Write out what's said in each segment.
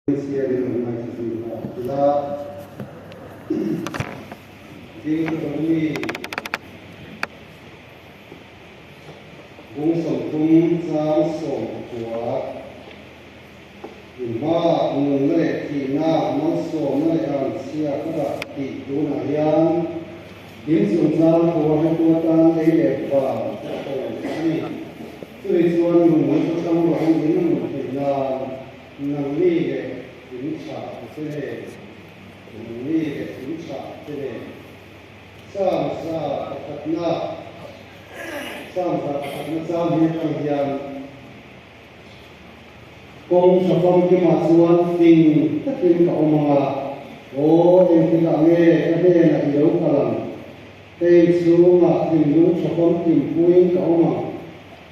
Sia dengan majlis kita di kami bung sempung sang som kuat lima mengenai tina masuk mengenai sia kita di dunia yang insumsang kuat kuatan lebar ini tujuan mengutuk orang ini tina nanti影响之类，努力的影响之类，上面方向，公司方面嘛，说定搞嘛，我定那那有可能，对书嘛，定用什么定不应搞嘛，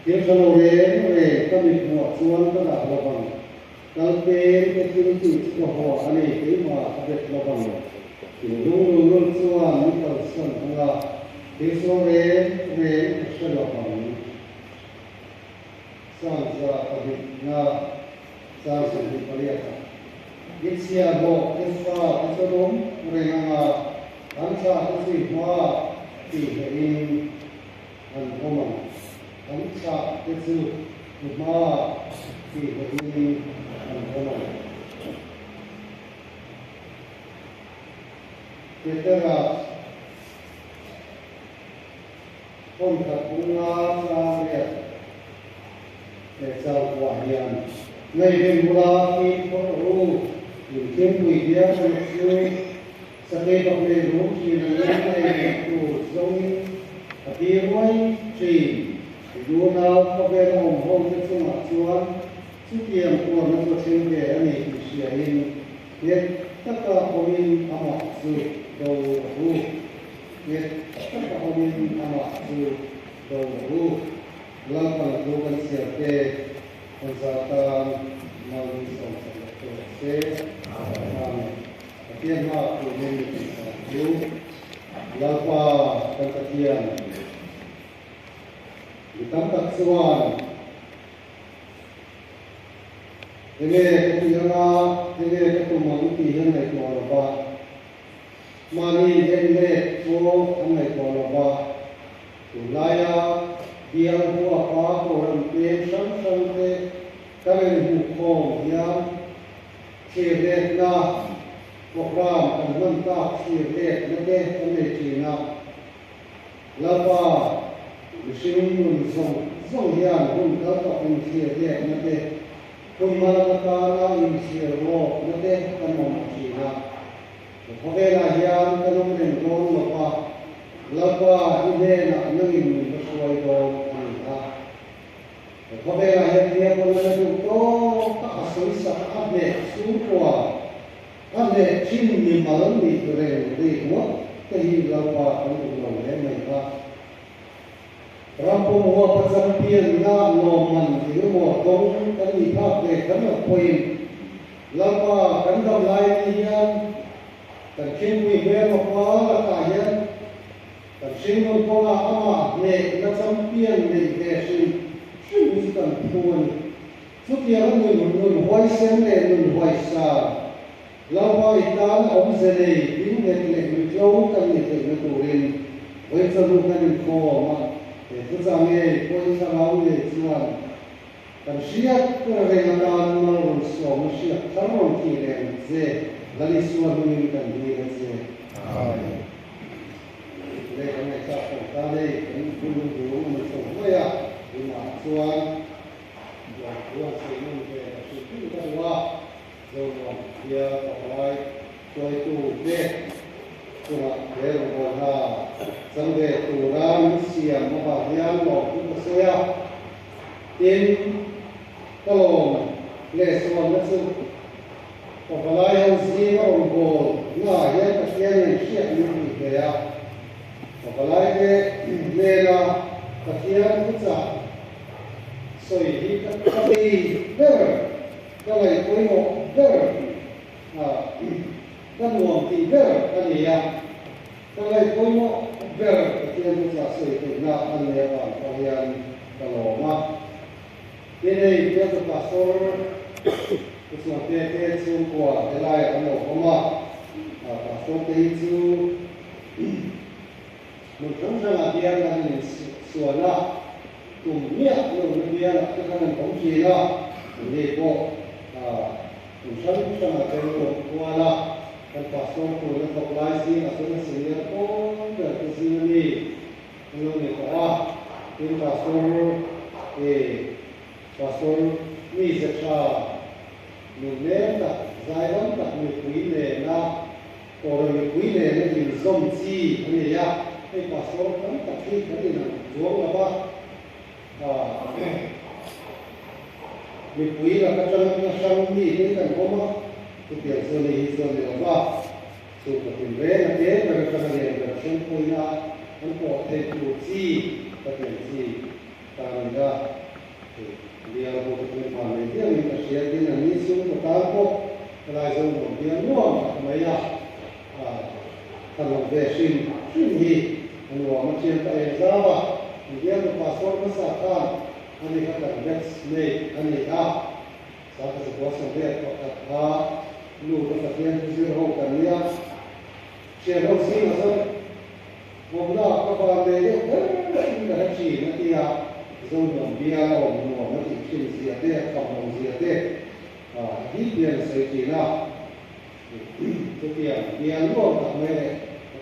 有时候嘞，他们说个那个方。Kalau aktiviti bahwa ani tema ada lawan dulu suan tersan enggak disore selawan sansa abidna sansa dipaliata itsia bo esa esadom renga ansa sihwa tihin an omang ansa esu ma tihin kita kontak bunga sampai besar wahyan. Naik bunga di perlu mungkin dia mesti sebagai pemilu kita itu zong diruai si dua pemilu hong itu macam Setiap orang macam ni siain, dia tak kawin amat dohu, dia tak kawin amat dohu. Lapan bukan siapa pensatan malu sama se, dia mak kawin itu, lapan kekatian, ditangkap suan. Ini ketumangti yang naik kuala mani ini so naik kuala ulaya dia buat orang pension sampai kalian hukum yang siapa program mentak siapa nanti kami Cina lapa mesin zong yang pun tak pun siapa nanti Kumalakala insiro nate kanong China. Pagkailan yan kanong rinton lapa ide na nangin basuay do kanita. Pagkailan yan po na ito kaasoy sa abe sukwa. Abe chini malang di rin mo kahi lapa ang ulong may ka. Rampung wa pasampian na noman di mo tong kanita ke kana point lapa kandam lai niyan takin wi be ma ka yan takin mo ko ama ne na sampian ne ke shi kan phun sutiya mo mun hoi sen ne mun hoi sa lapa itan om zele din ne le jo kan ne te turin oi salu kan ko ma Kuzame koi salau le tuan. Dan siap kerengan malu so siap taron kiren ze lali suan menginginkan diri ze. Amin. Lekane cakap tadi puluh dulu masuk ya lima tuan. Dua tuan sini ke situ kedua. Jauh dia pakai koi tu deh. Cuma dia berdoa sampai Tuhan siap membahagiakan waktu saya. In kalau lesuan lesu, apalagi zina orang nah yang kasihan siap ini dia. Apalagi lela kasihan kita, soalnya kami ber, kalau itu mau ber, kan uang tiga kan ya. Kalau itu mau ber, kita bisa sesuai nak anda kalian kalau mak ini dia pastor ส่วนเตะสูงกว่าเวลาอันนั้นผมว่าส่วนเตะสูงมันทั้งนั้นเดียวกันส่วนละกลุ่มเนี้ยเราเดียวก็ขนาดของจีนละนี่ก็กลุ่มชั้นเป็นตัวละกันผสมตัวละตกลายสิอาศัยสิ่งนี้ก็เกิดขึ้นนี่เราเนี่ยก็ว่าเป็นผสมมีเสชาหนุ่มเลี้ยงตัดใจร้อนตัดมีคุยเลยนะพอเรามีคุยเลยนี่เป็นส้มจีอันนี้ยากให้ผสมทั้งตัดที่ทั้งนี้นะรวมแล้วว่ามีคุยแล้วก็จะมีช่างมีนี่กันก็มาทุกอย่างส่วนนี้แล้วว่าส่วนเป็นเรื่องเรื่องเราจะเรียนแบบช่างคุยนะมันก็เต็มตัวจีก็เป็นจีตามนี้ก็เดี๋ยวเราจะเป็นความเรื่องมันเสียที่นั่นนี่สูงกว่าตาพวกรายส่วนของเรื่องร่วมไม่ยากถ้าเราเบสินที่อันว่ามันเชื่อมต่อเองซะว่าเรื่องภาษาภาษาการอันนี้ก็เป็นเว็บเมย์อันนี้สาขาสกุลสมเด็จก็ลูกก็เรียนที่ห้องกันเนี่ยเชื่อเราสิ่งนั้นผมน่าก็ฟังเลยก็ให้ชี้นะที่ส่วนของเบียร์เรามันติดชิ้นเสียเด้คำของเสียเด้ที่เบียร์ใส่จีน่าทุกอย่างเบียร์ร่วมกับแม่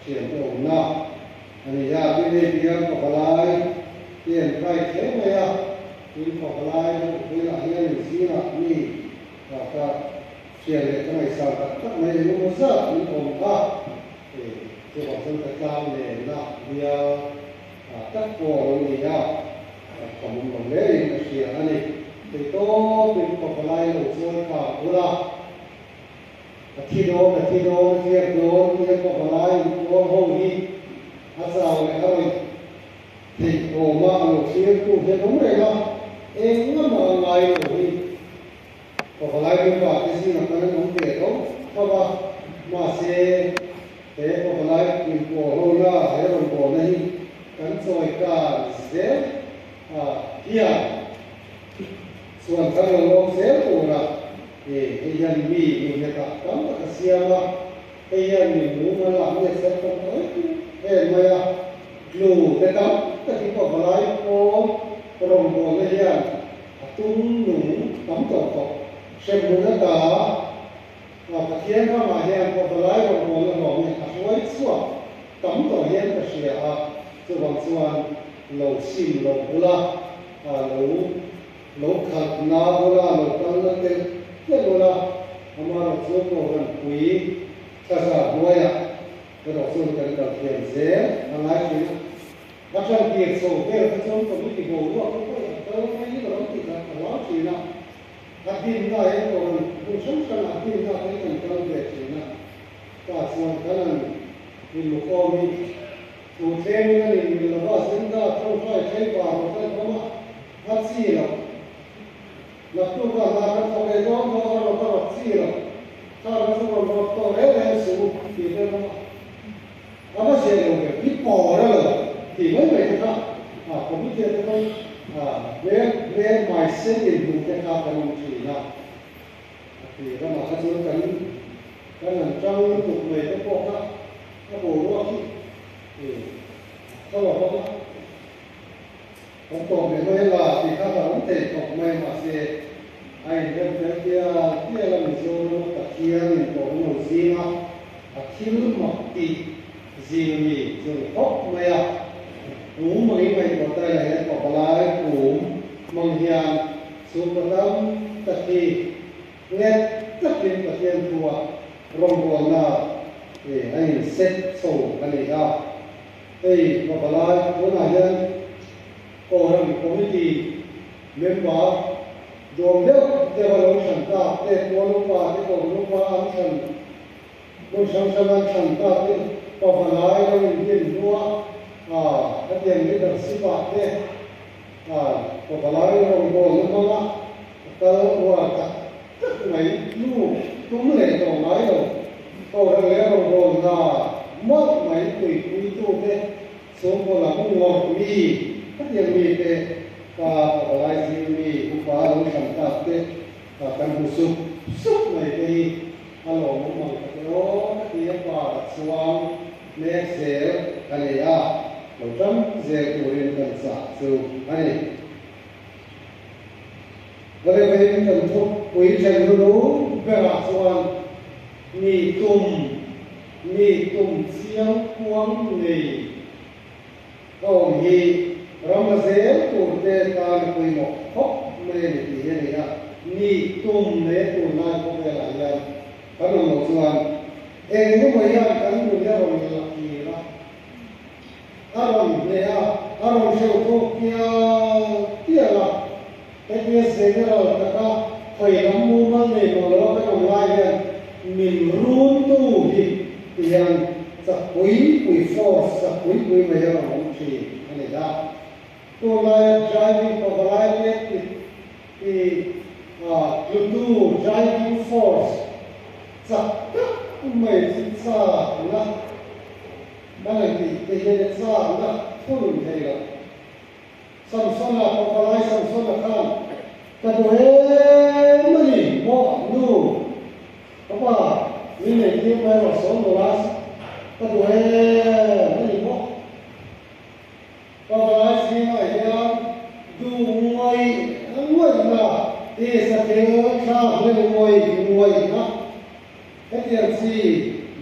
เชียร์ตัวหน้าอันนี้ยาที่เบียร์กับอะไรเปลี่ยนไปเท่าไหร่ที่กับอะไรเวลาเรียนสีน่ะนี่ก็เชียร์เลยทำไมสาวก็ไม่รู้ว่าจะมีองค์พระที่บอกสันติกรรมเนี่ยนะเบียร์ตัดโกงนี่ยาของมันเลยนะเชียร์อันนี้ที่โตเป็นกับอะไรเราช่วยกับเราที่โดนเทียบกับอะไรตัวห้องนี้อาสาเลยครับที่โอมาเราเชียร์กูเห็นผมเลยนะเองนั่นมาอะไรนี่กับอะไรเป็นแบบที่สิ่งนั้นผมเกิดเพราะว่ามาเสียแต่กับอะไรเป็นโกโรนาเห็นโกนี่กันซอยกันเสียเฮียส่วนการลงเสียตัวละยันมีอยู่ในกับตั้งแต่เสียมายันมีมูมาละเนี่ยเสียตรงไหนเห็นไหมลูแต่ตั้งแต่ที่บอกอะไรโอ้ตรงตัวเลยยันตุ้งหนุ่มตั้งตัวเชื่อมือตาตะเคียนเข้ามาเห็นบอกอะไรตรงตัวเลยบอกเนี่ยช่วยส่วนตั้งตัวเห็นก็เสียส่วนเราชิมเราบุลาเราขัดนาบุลาเราตั้งแต่เรื่องบุลาहमारा जो प्रोग्राम हुई कैसा हुआ या तो रसूल करके किया से हमारे लिए बच्चों की सो के बच्चों को भी की बोलो तो नहीं करो कि अल्लाह चीना अभी ना है तो कुछ संग अभी ना है तो कल देखना तो सोन कलन इन लोगों में तो ट्रेनिंग में इन लोगों से इंदा तोใช้बात होता है हम हंसी लो लगतो का नाम तो ले दोเราก็ซีหรอกถ้าเราสมมติเราโตแล้วสูงที่เดิมเราไม่เสียลงแบบที่ปอแล้วที่ไม่เลยนะครับผมไม่เชื่อต้องเรียนใหม่เส้นดินดูแค่ข้าวกันทีนะที่เรามาคัดเลือกกันนั่นเจ้าถูกเลยต้องบอกนะถ้าบอกว่าที่เขาบอกว่าผมตอบเลยว่าที่ข้าวเราเตะตกไม่มาเสียไอ้เรื่องที่เราไม่รู้ตะเคียนของหนูซีมาตะเคียนมักตีซีมีซึ่งพบไม่อะหูไม่ปกติเลยปกติหูมังเฮียนสุขภาพตะกี้เน็ตตะเคียนตัวรวมตัวน่ะไอ้เซ็ตโซ่กันเลยอ่ะไอ้ปกติตัวไหนเนี่ยโอ้เรามีคอมมิตี้เมมเบอร์โดยเรื่องเดี๋ยวเราฉันตาเด็กวัวลูกว่าที่ผมลูกว่าอันฉันลูกฉันฉันตาที่พอพลายเราเรียนรู้ถ้าเรียนที่ดัชบาทเนี่ยพอพลายเราโดนลูกว่าแต่ว่าไหนลูกตุ้มเลยตรงไหนเราพอเราโดนมัดไหนคุยตู้เนี่ยสมบูรณ์หัวมีถ้าเรียนมีแต่อะไรที่มีอุปาลงสังกัดเตะกันผู้สุข สุกในที่ฮัลโหลมันก็โอ้ที่ป่าสว่างเล็กเสียกันเลยอ่ะเราจำเสียตัวเรียนกันสักสูอันนี้ก็เลยไปกันทุกปุยเชนรู้เวลาสว่างมีตุ่มเสียงควงนี่ก็มีเรามาเสียตัวเดินตามคุยหมดพบไม่ได้ที่เห็นเลยอ่ะมีตุ่มเล็กตุ่มน้อยพวกเวลาอย่างขนมสว่างเองก็ไม่อยากกันอยู่แล้วเราไม่รักที่ละอารมณ์เนี่ยอารมณ์เชื่อทุกอย่างที่ละแต่เมื่อเสียงเราแต่ก็คอยน้ำมูมันเลยมันเราไม่ต้องไล่กันมีรุ่นตู้ที่ยังสักปุยฟอร์สักปุยไม่ยอมลงทีอันนี้ได้ตัวไล่ driving ตัวไล่เนี่ยที่ดู driving force สักไม่สิ้นซานะนั่นเองที่เห็นซานะทุนเท่าไหร่สัมสนาพอไล่สัมสนาข้ามแต่ตัวเองไม่มองดูเพราะว่ามีในที่ไม่ว่าสอนตัวละแต่ตัวเองไม่มองพอไล่สิ่งอะไรเนี่ยดูมวยนะที่สเกลข้าวเรื่องมวยนะแต่เดี๋ยวสิ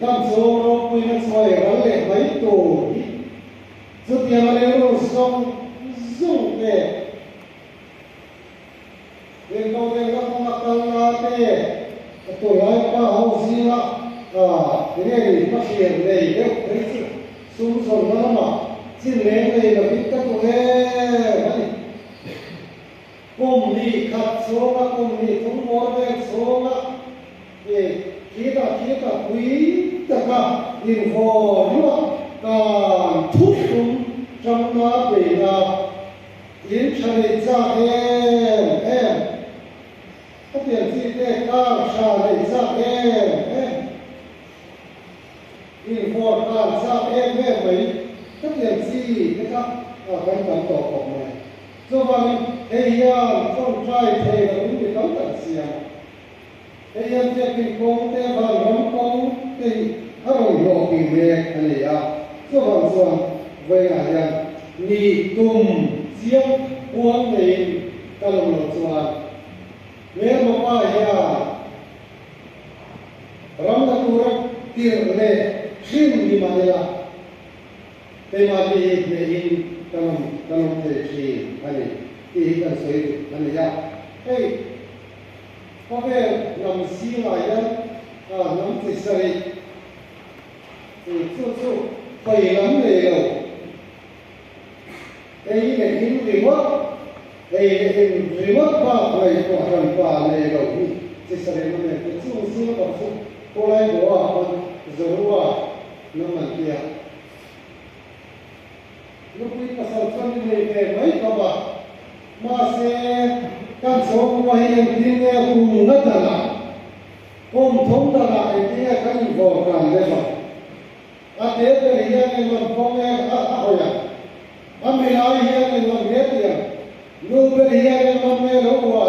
ดำโซ่รบไปนั่งสวยรันเล่ไม่โตสุดที่มาเรียนรู้ส่งเนี่ยเรื่องต้องมาตั้งนาเต้ตัวไล่ป้าเอาสิละเรื่องมาเขียนเลยเดี๋ยวไปสุ่มส่งมาละสิ้นเรื่องเลยแบบนี้ก็ตัวเองกลุ่มนี้ขัดโซ่ละกลุ่มนี้ทุ่งวัวเรื่องโซ่ละคิดคุยแต่ก็ยินพอรู้ว่าการทุกคนจำมาเป็นยินชนิดจะเองก็เปลี่ยนที่ได้การชาลิจะเองยินพอการจะเองแม่ไปก็เปลี่ยนที่นะครับการต่อออกมาส่วนเฮียต้องใช้เทคโนโลยีต้องตัดเสียงเฮียจะเป็นกงเทพาลงกงที่อารมณ์โลกีเมฆอันนี้อ่ะส่วนเวลาอย่างมีตุ่มเสียงพวงในกลมส่วนเมื่อมาว่าเฮียรำนักตัวที่เล่ชิมดีมาเลยแต่มาดีในอินกลมเตชีอันนี้ที่กันสวยอันนี้อ่ะเฮ้ยพอเวลนำสีลายนำติดสายสู้ไปนำเลยเราไอ้เนี่ยเห็นรีวัตบ้าไปกว่ากันบ้าเลยเราติดสายมันเนี่ยสู้กับสู้คนไรบอกว่ามันจะรู้ว่าน้ำมันเตี้ยลูกพี่ภาษาคนนี้เนี่ยไม่ก็ว่ามาเสียกันสองวันยังที่เนี่ยกูนัดละผมทงตลาดที่กันบอกกันเลยว่าอาเดียเป็นยังไงมันพงเนี่ยเอาอย่างอาไม่เอาอย่างไงมันเรียบเรียงลูกเป็นยังไงมันไม่รู้ว่า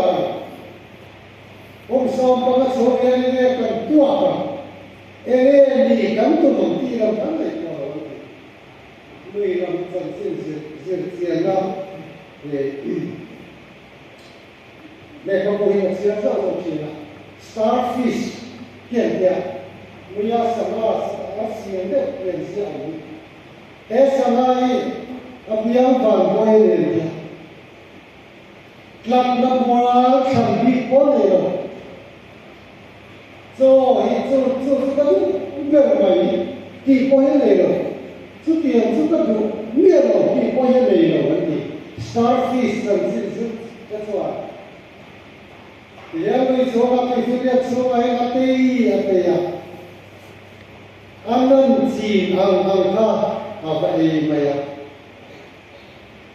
ผมสอนภาษาเนี่ยกันตัวกันนี่กันตัวมันที่เราทำได้ก็ไม่เราจะเสียแล้วเนี่ยเขาบอกว่าเสียแล้วโอเคนะ starfish เนี่ยมีอะไรสักอย่างเสียเนี่ยเป็นเสียงแต่สักอย่างอับยังฟังบ่อยเลยกลับนับว่าฉันมีคนเดียวก็ก็เรื่องอะไรที่พอเห็นเลยสุดที่ก็ดูเมื่อเราที่พอเห็นเลยวันนี้ starfish นั่นสิthat's whyยังไม่สวมไม่สุดยังสวมไอ้อัตยาอันนั้นจีนอังค่าเอาไปไม่ยา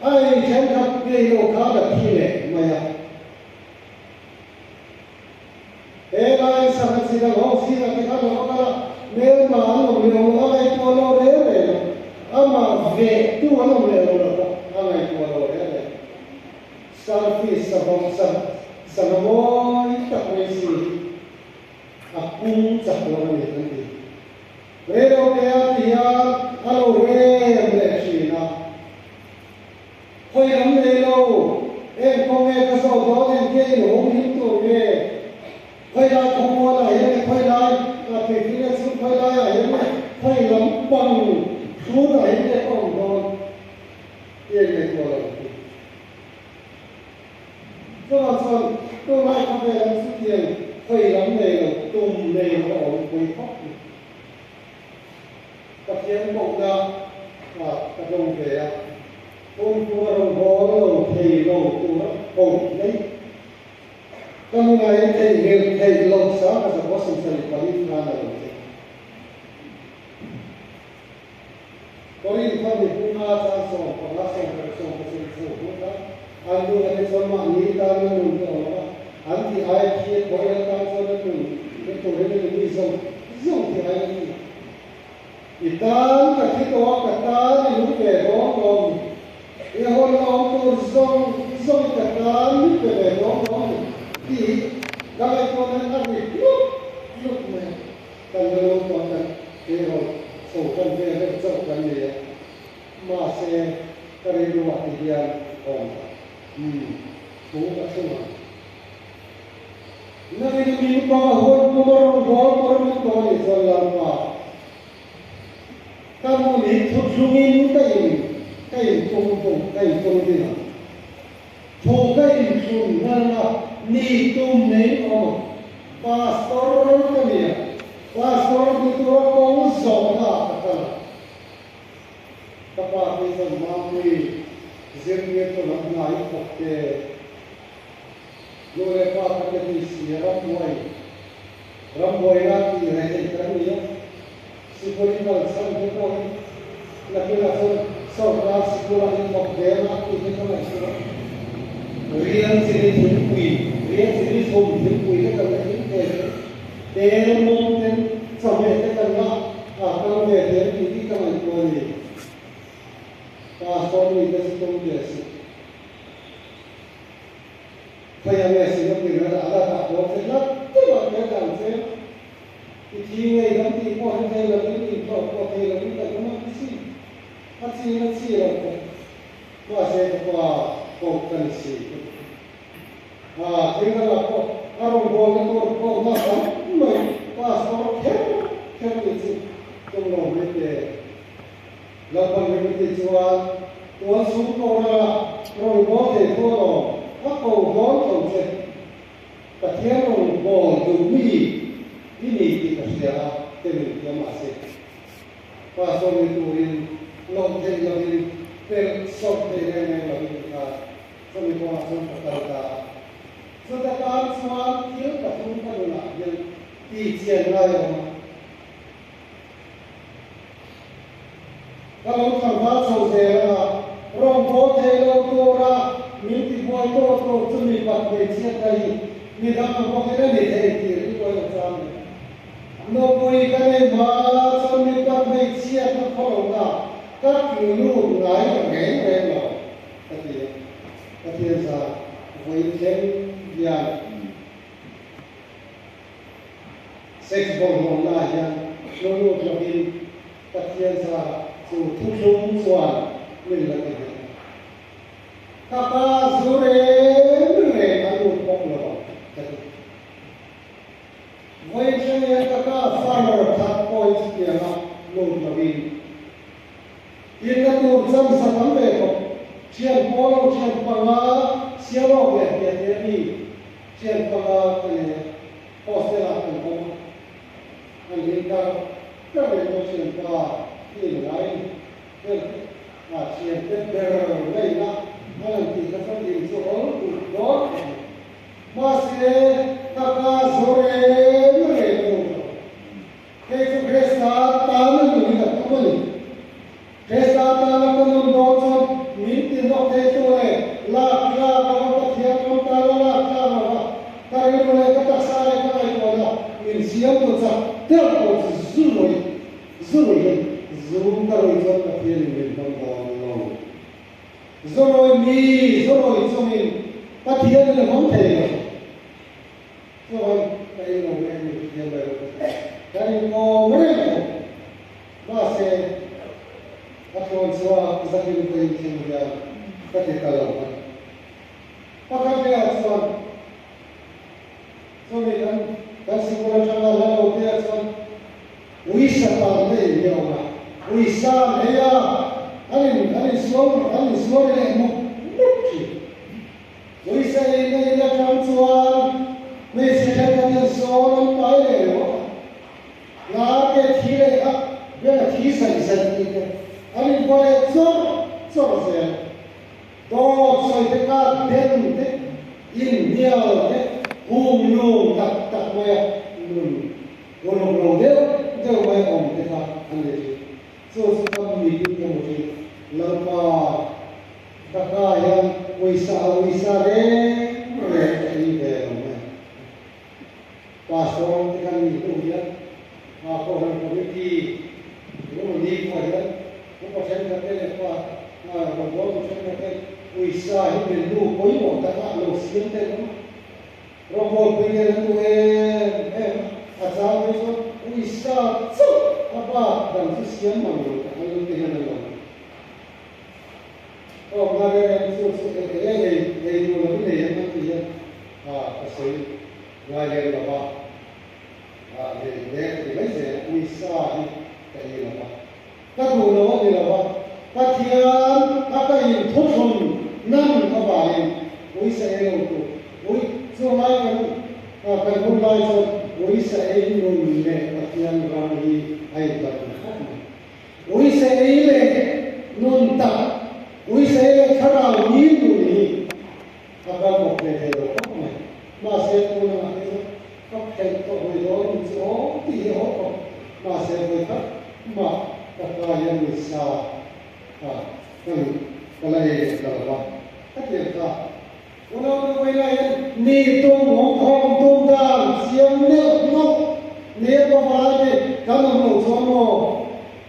ไอ้ฉันขับเรือข้าแบบที่เนี่ยไม่ยาไอ้สังสิเราสิเราที่เขาบอกว่าเมื่อมาเราเรื่องอะไรตัวเราเรื่องอามาเวตัวเราเรื่องอะไรตัวเราเรื่อง starfish สมองสังมอยตักไม่สิ จักเราเนี่ยทันทีเรื่องเดียวที่เราเรื่องเล็กชีนะคอยทำเลยเราคงกระสอบตัวเกี่ยวกับหินตัวคอยได้ขโมยอะไรคอยได้ผิดที่จะซื้อคอยได้อะไรคอยล้มปังชูอะไรเนี่ยก็โดนในตัวเราส่วนตัวไม้เขาเป็นสุดเดียวคอยล้มเลยตุ่มเลยเราคุยพบกระเทียมบอกนะกระดงเสียตัวเราโบเราเทเราตัวโป่งนี่ก็มีอะไรเทเราสาวก็จะว่าสิ่งที่เราไม่ทำเลยตอนนี้เขามีผู้มาสร้างสมบัติสร้างสมบัติสร้างสมบัติอันดูในสมัยนี้ตามนู้นก็ว่าอันที่ไอ้ที่คอยตามสมัยนู้นเป็นตัวเรื่องนี้ส่งที่ไอ้นี่อีตานกับที่ตัวกับตาที่รู้เกี่ยวกับน้องคนน้องตัวส่งกับตาที่เกี่ยวกับน้องที่ได้ตัวนั้นก็มีลุกเลยกันเรื่องตัวนั้นที่เราส่งกันเรื่องส่งกันเนี่ยมาเสียก็เรียกว่าที่เดียวกันถูกกับสมัยนั่นเองมีบางคนผู้บริโภคผู้บริโภคที่สลับมาkamu ni tujuin kain tungtung dina kain sunana ni tum nei o pastor kania pastor itu kong zona kata kapa ni zamami zemye to nai pokke lore pa kati siara ramwai na ki hai kraniya Sipolital Santo Poi, la quella sopra sicuramente problema che non è solo. Rianzi di som di qui che per monten sapete che là a cambiare di come poi pastor di questo congresso poi a me si non mi era alla porta la tua canzoneที่ไงทั้งที่พ่อทั้งใจเราทั้งที่พ่อเทเราทั้งใจก็มาสิเราว่าเสียตัวโกกันสิถึงเราพ่ออารมณ์โกกันตัวพ่อมาทำไม่ว่าสอนแค่นี้สิตรงเราไม่ได้เราเป็นไม่ได้ตัวสูงตัวเราบอกเด็กตัวเราถ้าเขาบอกตรงเส้นแต่เที่ยวเราบอกดูini kita sudah terus masih pasal itu long term per short term lagi kita kami pasal kata sedangkan semua dia ketemu pada yang tiada lain kalau sampai saudara rombong telur minti buat tu cumi pakai siapa ni dah mampu kita ni diri boleh sama no poi kane ma sammi ka mai chia ka kholo ka lu ngai ngai lo kati sa voi chen ya sex bol mo na ya lu jo bin kati sa su thu sum swa min la ke ka pa zure ne ka lu pok lo Voi ce taka farmer that point kia na lom tabi. Ina tu jam sa tambe ko. Chian polo chian panga siaro be ke ni. Chian panga ke postela ko. Ani ka ka be ko chian pa ni lai. Ke na chian ke ber lai na. Nan ti ka fa ni so do. Masih kakak sore Kesu Krista tanah ini tak kembali. Krista tanah kembali bocor, minti nak kesu lah kalau tiap kali lah kalau mulai kata saya kata itu ada. Ini siapa tu sah? Tiap kali zulum kalau itu tak pilih memang Allah. Zulum tapi dia ni memang tidak. So, saya nak yang baru. Dari mau mereka, masih aturan semua zakir itu yang dia ketika lakukan. Pakai dia aturan, soalnya kan sekolah jangan lalu dia aturan, wisata ni dia orang, wisata dia, ani semua ni mukti. Wisata ini dia aturan. मैं सेकंड में सोन पाए हो ना के थीरे अब ये थी सही सही के अभी बोले चो से तो सोते का दिन दे इन नियल के होम लो तक में वो लोग दे मैं om के का अंदर सो सब मीटिंग के मुझे लंबा तका या वैसा रे ये है Pastor kan itu dia, orang komiti, ini dia, pasien kata apa, robot pasien kata, usaha ini dulu, koi mau tak lo siapa tu, robot punya tu asal itu usaha tu apa dan siapa mahu, kalau tidak ada. Oh, mana itu dulu ni yang dia, pasal Wajib apa? Dia macam usaha ini apa? Kalau lawan dia apa? Katian apa yang thosong nam apa yang usaha itu? Semua kan mulai usaha ini mulai katian ramai ayat. Usaha ini nunta, usaha ini kerana ini apa mungkin itu? Masih pun ada pakai tokoh itu dia masih ada pakai yang besar kan kalau ini kalau apa kita orang orang ni tu mungkin tu dah siang ni apa lagi kalau mau semua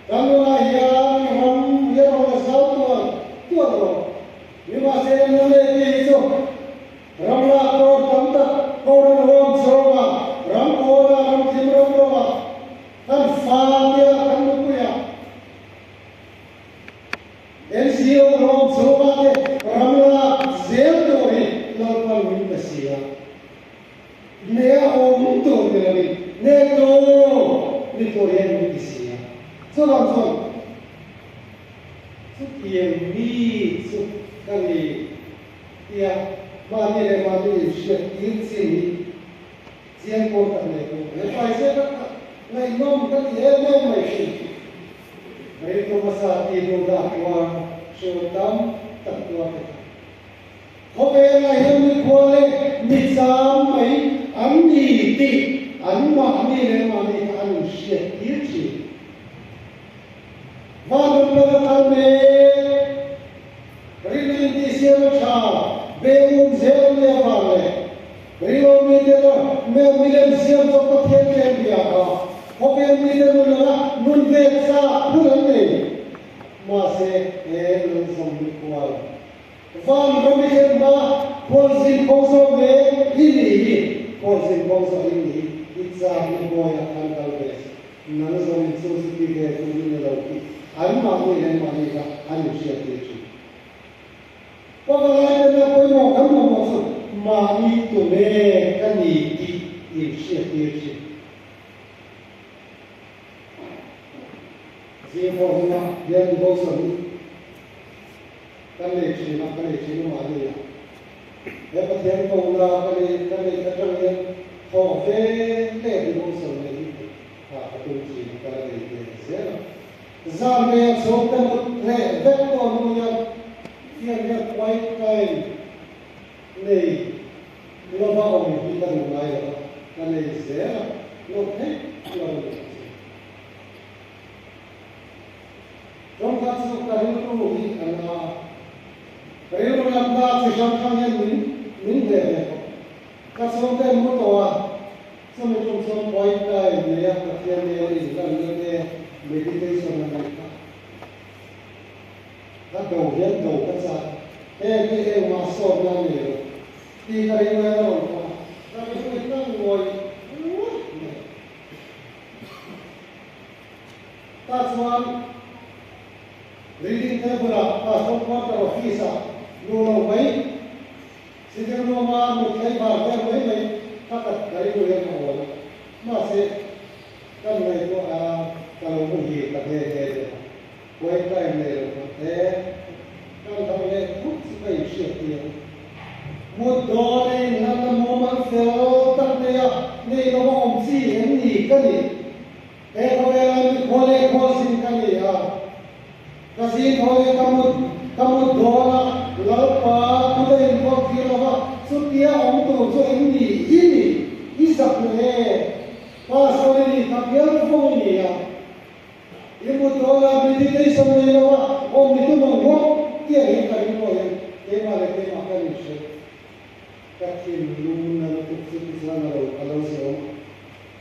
kalau ayam dia orang satu tu ni masih mulai itu Ramla kor tamta kor rom soroga ram kora ram timro roga kan fadia kan nukuya NCO rom soroga ke ramla zel dori lalpal min basiya nea om to dirabi ne to nitorian min basiya so kiemi so kali ya Mami siap sini, siang kota mereka. Lepas itu nak nom kan dia nom lagi. Mereka masa itu dah tua, sultan tak tua kita. Hobi yang ni kuale nisam mai andi ti, anu mami anu siap sini. Malu pada kami, rini di siapa cah. Beum zero dia vale. Beriau media मैं मिलेंसियम तो पत्थर के दिया था होके मिले मुला मुंडे सा पुरने मासे ए लंसम कुआल वान रमिशन बा पोजिन कोसो में इनी पोजिन कोसो इनी इट्सा मुया अंकल बेस ननसो सोसिटी के तुमने लौकी अरुमा में मानेगा अनुष्य के Pagkalala na po yung mga mamasok, maito me kaniti, irsi. Siya po na, yan po sa mi. Kaleksin na mali. Dapat yan po na kaleksin yan, hofe, lebi po sa mi. Katulsin, kaleksin siya. Zame yan, so tamot, vek po mo yan, Dia quite time nei lova o vita non mai la nei sera no la John Katsu karu ni ana karu na ba se shamkhang yan min de Katsu de mo to wa so me so quite time ne ya patya ne ri la ne meditation na các đầu hiện đầu các xã cái mà sốt ra nhiều thì cái này là các cái người ngồi ตาส่วน reading table ตาส่วนความตลอดที่สักดูลงไว้สิ่งที่เรามาหมดใช้บาทแก้ไว้ไหมถ้าตัดใจดูเรื่องของเรามาเสร็จก็เลยก็การลงมือตัดเหตุไว้ใกล้เลยแต่การทำเลยทุกสิ่งเชื่อเดียวหมดโดนนั่นโมมันเซลตั้งเนี่ยนี่เราบอกสิเห็นนี่กันนี่แต่เขาเวลามีคนเล่นคนสิ่งกันนี่ก็สิ่งเขาเล่นกำมุดโดนแล้วป้าตัวเองก็คิดว่าสุดที่องค์ตัวจะเห็นนี่อีสักเนี่ยป้าสวยนี่ทับเยอะฟุ้งนี่อีหมดโดนไม่ได้ได้สมัยแล้วว่าองค์นี้ตัวมันว่าเกี่ยงกันนี่ว่าเทมาเลยเทมากันนี่เชื่อก็ที่รู้นั่นทุกสิ่งที่เราเอาเสีย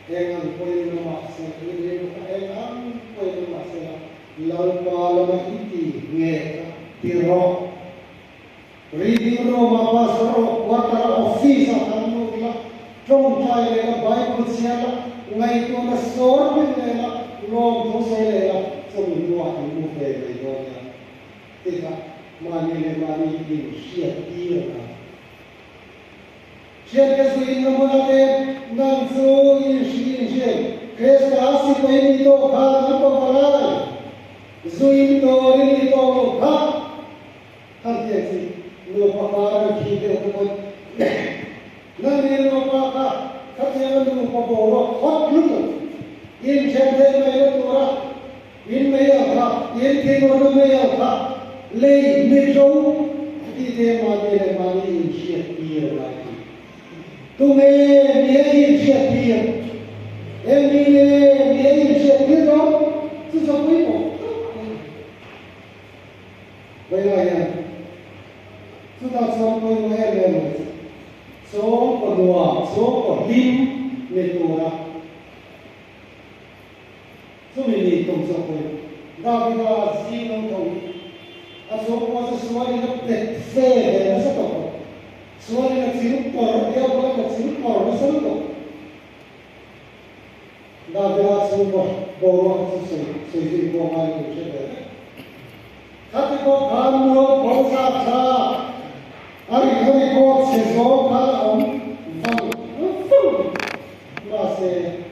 เองอันพูดในมาสักทีเดียวเองอันพูดในมาสักเราพาเรามาที่เงี้ยที่รอ reading room มาภาษาวัตรออฟฟิศอันนู้นละตรงใจเลยละไบเบิลเสียละไงตัวละสอนเป็นเลยละลองทุกสิ่งเลยละสมุนไพรมูเฟย์เลยด้วยนะที่ก็มานี่เลยมานี่ยิ่งเสียดีนะเชื่อแค่สุดน้ำมันเต็มนั่งสู้ยิ่งเชื่อเคสต์อาศิไปนี่โตข้านับว่าอะไรซุยโตนี่โตลูกข้าท่านเจ้าสิลูกข้าเราคิดเดียวกันนั่นนี่ลูกข้าท่านเจ้าลูกข้าบอกว่าฮอตลุกยิ่งเชื่อได้ไหมลูกตัวยิ่งไม่เอาข้ายิ่งที่เราไม่เอาข้าเลยไม่รู้ที่เดมาเดมานี่ยิ่งเชื่อดีอะไรतुम्हें मेरी इज्जत दी है ए मेरी इज्जत दी तो तू सब कोई हो भैया यार तू तो सब कोई है ले लो सो को दुआ सो को हिम में तोरा तुम्हें तुम सब कोई दाविदा जी लोग तो असो को से सुवाली ना प्लेसे है ना सब को suara nak sirup kor, dia boleh nak sirup kor, masa itu. Dah berat semua bawa sesuai buangan itu saja. Tapi kau kamu bangsa sa, hari kau sesuatu kalau masih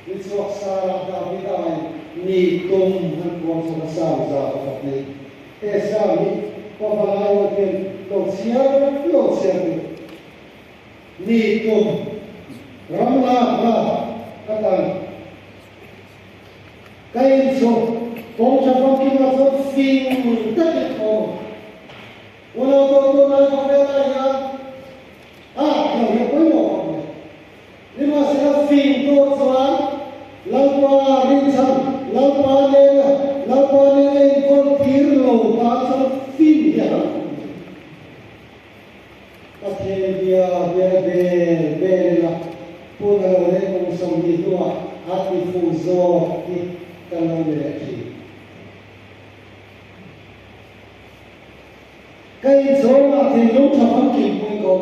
disuak sara dah bidai ni tum han bangsa sa tak ni. Esa ni kau balai waktu Losiar ni tu ramla kata kain so pongsa pongkina so sing tak ko wala to na kapela ya no ya ko mo ni ma sila sing to swan lalpa rinsan lalpa ne ko tirlo ta so sing ya dia bela puna le com som di tua ati fuso di kanang lechi kai zona ti lu ta pang ki pui ko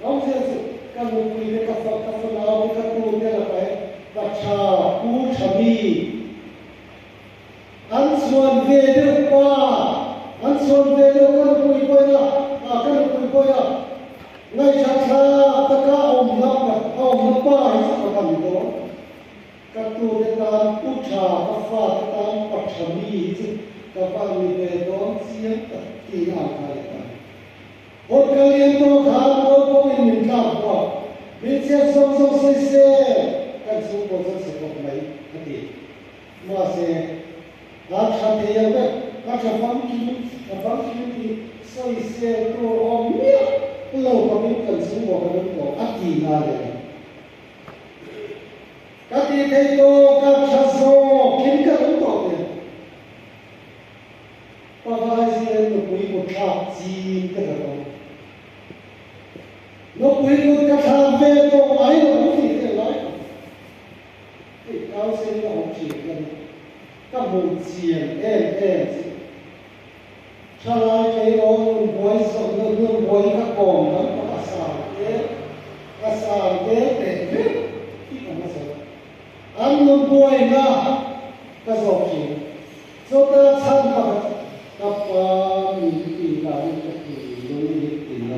om se ka lu pui le ka fa la ka tu de la pai ka cha pu chami an suan ve de pa an suan ve de ka pui ko la ka pui ko la ngay cha ta ka om na pa sa ka ni do ka tu de ta pu cha ka fa ta pa chami ji ka pa ni de do sia ta ti na ka ta o ka li to ka do ko ni ka pa bi che so se ka su ko se ko mai ka ti ma se a cha te ya ba ka cha fam ki ti so se to o miเราก็มีกันสมบูรณ์ก็อัดดีนาเลยกัดดีเทโตกับชาโซกินกันต่อเนี่ยป้าว่าสิเอ็นนกุยกุชาจีนกันแล้วนกุยกุชาเวโตไอ้เราที่เท่าไรที่เขาเส้นเราจีกันก็มุนเสียงชาลายใจร้อนบวยสดเรื่องบวยก็กองนั้นก็อาสาเด็กที่ผมมาสอน luôn bùi na cái dọc chỉ số ta sang các mi đi là cái gì đúng như tiền là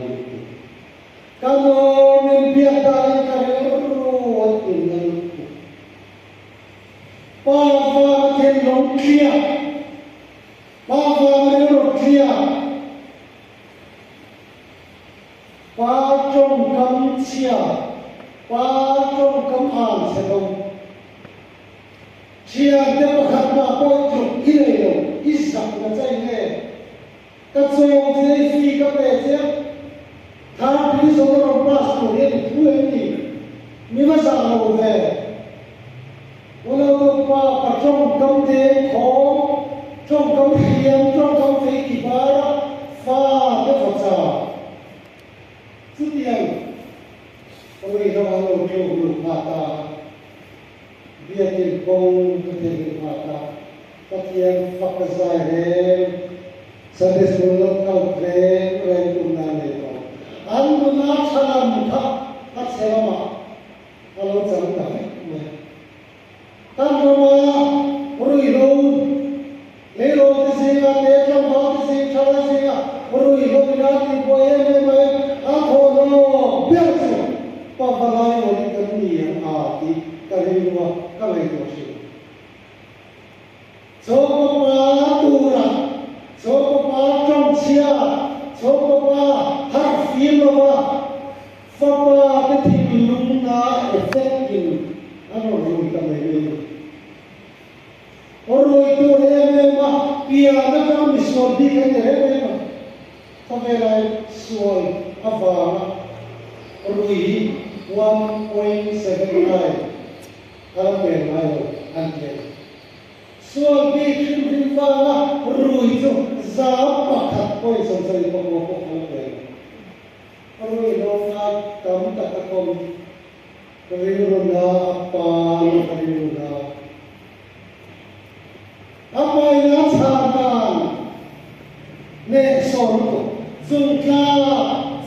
cái nó mình biết ta cái nó rồi tiền là ba thiên long kia ba thiên long kia ba trong cấm chia ba trong cấm hàng sẽ đông chia để mà khát mà bôi trục ít này rồi ít sạch là chạy nghe các số dễ phi các bé chứ thà đi số nó pass của nó thì vui đi mình mà sao nó về nó qua trong cấm thế khó trong cấm hiếm trong cấm thế kỳ bá pha cái vật sao chút tiền ôi nó ăn đồ kêu lục mà ta biết tiền công cái tiền mà ta các tiền phát cái dài này Sunday school nó cao về rồi cũng làm này rồi anh cũng nói salam thắc salam alo chẳng phải tan rồi rồi lấy rồi cái gì là để trong đó cái gì cho cái gì rồi ra thì quay em thôi nó biết rồi pa balai mo ni kan ni ti ka ri mo ka lai to shi so pa tu ra so pa trong chia so pa har fi lo wa fa pa ke thi lung na effect in ano ru ka mai ni oroi to re ma pia na ka mi so di ka re ma fa ve lai suai ava Rui 1.79 ampere ampere. So big in fala rui so za pakat poi so sai ko ko rui no na tam ta kom rui na pa rui na apa ina saban ne son ko zunka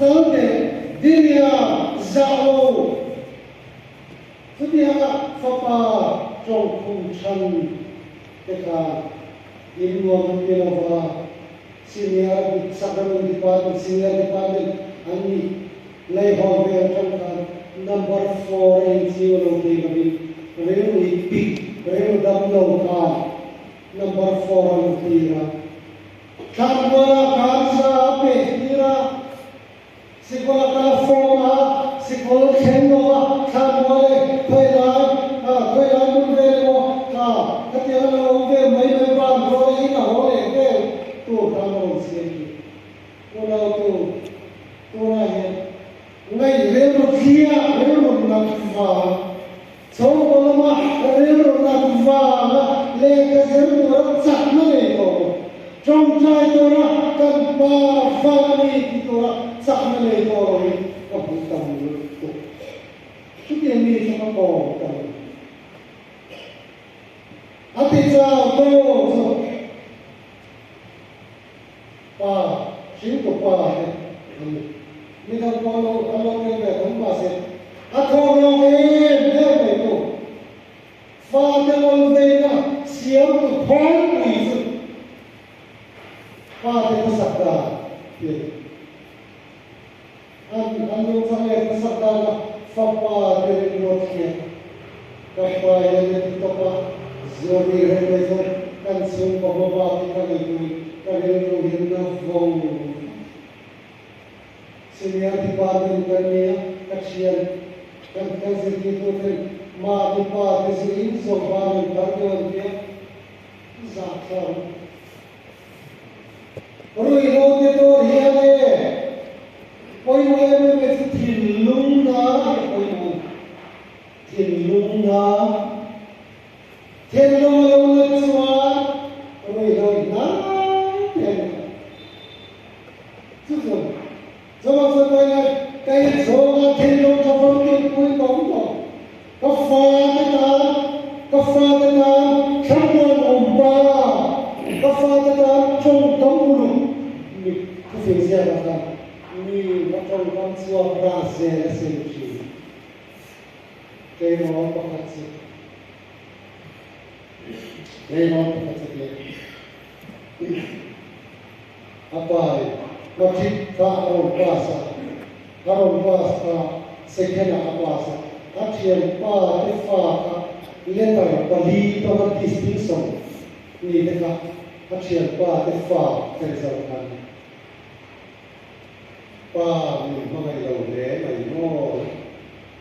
zalde Diria Zalo Sudia Fapa Trong Khung Chan Teka Iluang Pilava Senior Sacrament Department Senior Department Ani Lai Hongwe Changkan number 4 NGO Lodi Renu Ipi Renu Damlo Ka number 4 Lodi Changwala Kansa Pehira Sekolah kalau forma, sekolah kenapa, kamai, kailan pun bego, ketika orang mai ban, orang ini orang itu tu kamu sendiri, orang tu nanya, ngai relu kia, relu nak faham, semua lama relu nak faham, lekas relu orang cak mana itu, jomcai tu orang kan faham itu orang. Sakna le ko ri ko tam lu chu ti mi sa ko tam ati sa to so pa shin ko pa ni ka ko lo ke be ko ma se a ko lo ke ne me ko fa de lo ve na siam ko phon ni su fa de ko sakta Anu saya kesadaran fapa dari Northia, fapa yang itu apa zoni remezo kan semua bawa kita itu hina vong senior department kami kacian kan segitu kan ma department sini sopan bagian dia zakar. Orang itu dia le Koi moye me thin lung na koi mo thin lung na chwa roi na ten chu so koi na kai so na thin lung cho phong ki koi bong ko ka fa ta chang mon om ba ka fa ta chong dong lu Leon Pacific Apai Machi Karon Pasa Sekena Apasa Achian Pa Ifa Letter Pali Tama Distinction Ni Deka Achian Pa Ifa Terzakan Pa Ni Magai Lau Le Mai Mo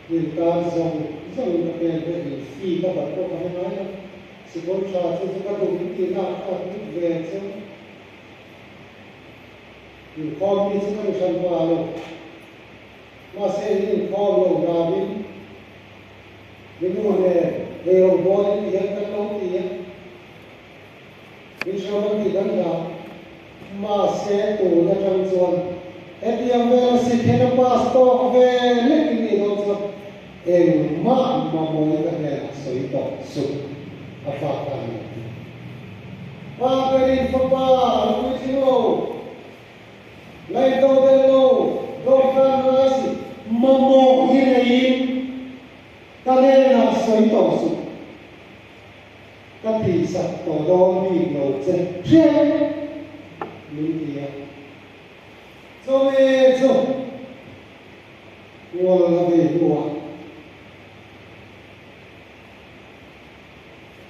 Ni Ta Zong Zong Na Pen Pe Ni Fi Ka Ba Ko Ka Mai Sikon Cha Chu Ka Do Ti Na Ka Tu Ve Chu Ni Kon Ni Chu Ka Shan Pa Lo Ma Se Ni Kon Lo Ga Bin Ni Mo Ne Heo Boy Ni Ya Ka Lo Ti Ya Ni Shan Ti Dan Da Ma Se Tu Na Chang Chuan Etiam Ve Si Thena Pasto Ve Le Ni Do Chu Ma Mo Ka Ne Soi To Su Afakan Pa Perin Papa Luisino Lai Do De Lo Do Kan Rasi Mamo Hinein Kalena Soi To Su Kati Sat To Do Mi Lo Che Che Ni Dia So Me So Wala La Ve Dua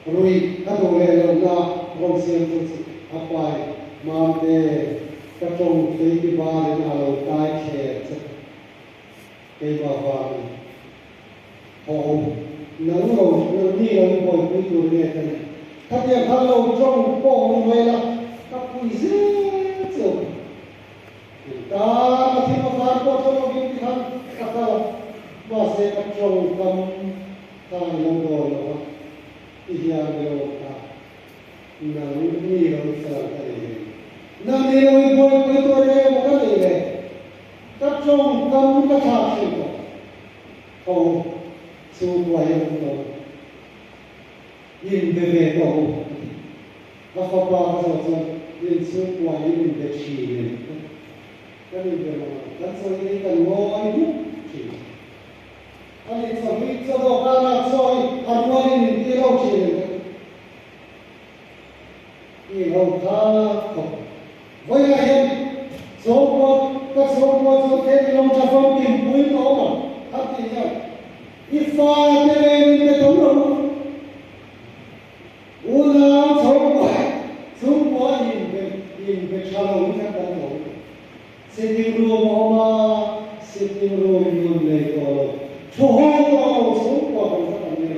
Rui Adole Lona Rongsian Tutsi Apai Mante Katong Fei Ba Le Na Lo Tai Che Kei Ba Ba Hom Nang Lo Ni Lo Boy Pui Tu Ne Kan Katia Kan Lo Chong Pong Ni Mai La Ka Pui Se Zo Ta Ma Thi Ma Fa Ko Cho Lo Bin Ti Han Ka Ka Ma Se Ka Chong Kam Ta Lo Do Lo Iya Belota Nang Ni Lo Sa Ka Le Nang Ni Lo Boy Pui Tu Ne Mo Ka Le Ka Chong Kam Ka Tha Chi Ko Ko Su Wa Yo Lo Yin Be Be To Ka Fa Pa Ka So Yin Su Wa Yin Be Chi Ne Ka Ni Be Lo Ka So Ni Ka Ngo Ai Bu Chi Ani So Hi So Do Ka Na So An Wa Ni Ti Lo Chi Ne Ni Ho Ka Ko Voi La Hen So Ko Ka So Ko So Te Long Cha Phong Kim Pui To Ma Ha Ti Ya Ifa Te Le Ni Te Tong Lo Una So Ko Yin Be Cha Lo Ni Ka Tong Lo Se Ti Ru Mo Ma Se Ti Ru Ni Le Ko Lo Cho Ho Ko So Ko Ko Sa Ne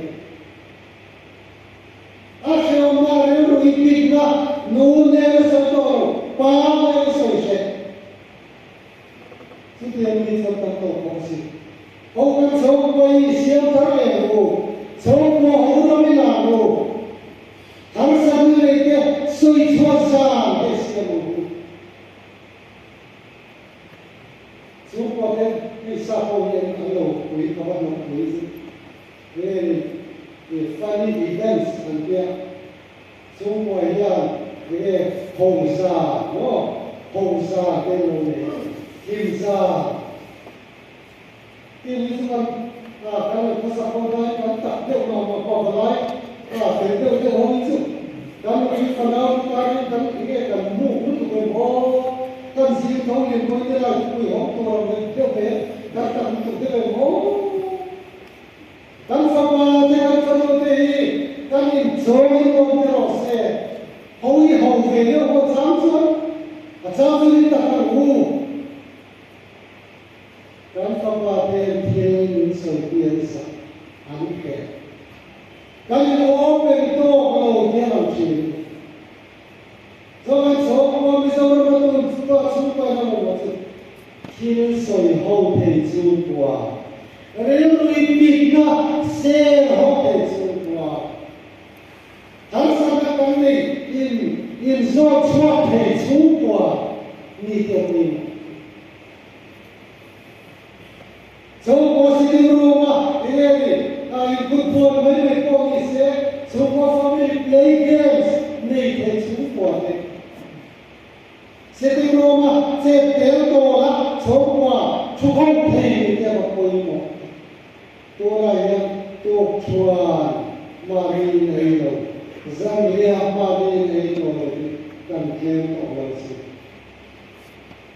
A Se O Ma Re Ru I Ti Na Nu Ne So To Pa Le So Che Si Ti Mi So Ta To Ko Si Ho Ka So Ko I Siam Ta Le Ru So Ko Ho Ro Mi La Ru Har San Le Ke Sui Chua Sa Ke Siam Ru So Ko Te Ni Sa Ho Yen An Lo Kui Ka Ba No Kui Si The funny events and there so Ko Ya The Hong Sa No Hong Sa Te Lo Ne Kim Sa Kim Ni Sa Ka Ka Sa Ko Dai Ka Ta De Ma Ma Ko Ba Lai Ka Te De De Hong Su Kan Ki Fa Na Ka Ni Kan Ki Ka Mu Mu Tu Ko Ho Kan Si Thong Yin Ko Te La Ku Ho To Ne De Pe Ka Ta Tu De Ho Kan Fa Ma Te Kan Fa No Te Kan Ni So Ni Ko Te Ro Se Ho Yi Ho Ve Ni Ho Chang Chu A Chang Chu Ni Ta Ka Hu Kan Fa Ma Te Thiên Ni So Tiên Sa An Ke Kan Ni Ho Pe To Ko Lo Te Lam Chi So Kan So Ko Mi So Ro Tu To Chu Pa Na Mo Chu Thiên Soi Ho Te Chu Kwa Re Ru I Pi Na Se Ho Te Chu Kwa Har Sa Ka Kan Ni In So Chua Te Chu Kwa Ni Te Ni So Ko Si Ti Ru Ma Ni I Good For Me Me Ko Ni Se So Ko Family Play Games Ni Te Chu Kwa Te Se Ti Ru Ma Se Te To La So Kwa Chu Hong Te Ni Te Ma Ko Ni Mo To La Yan To Chuan Ma Ri Nei Lo Zambia Padi Economy can claim of us.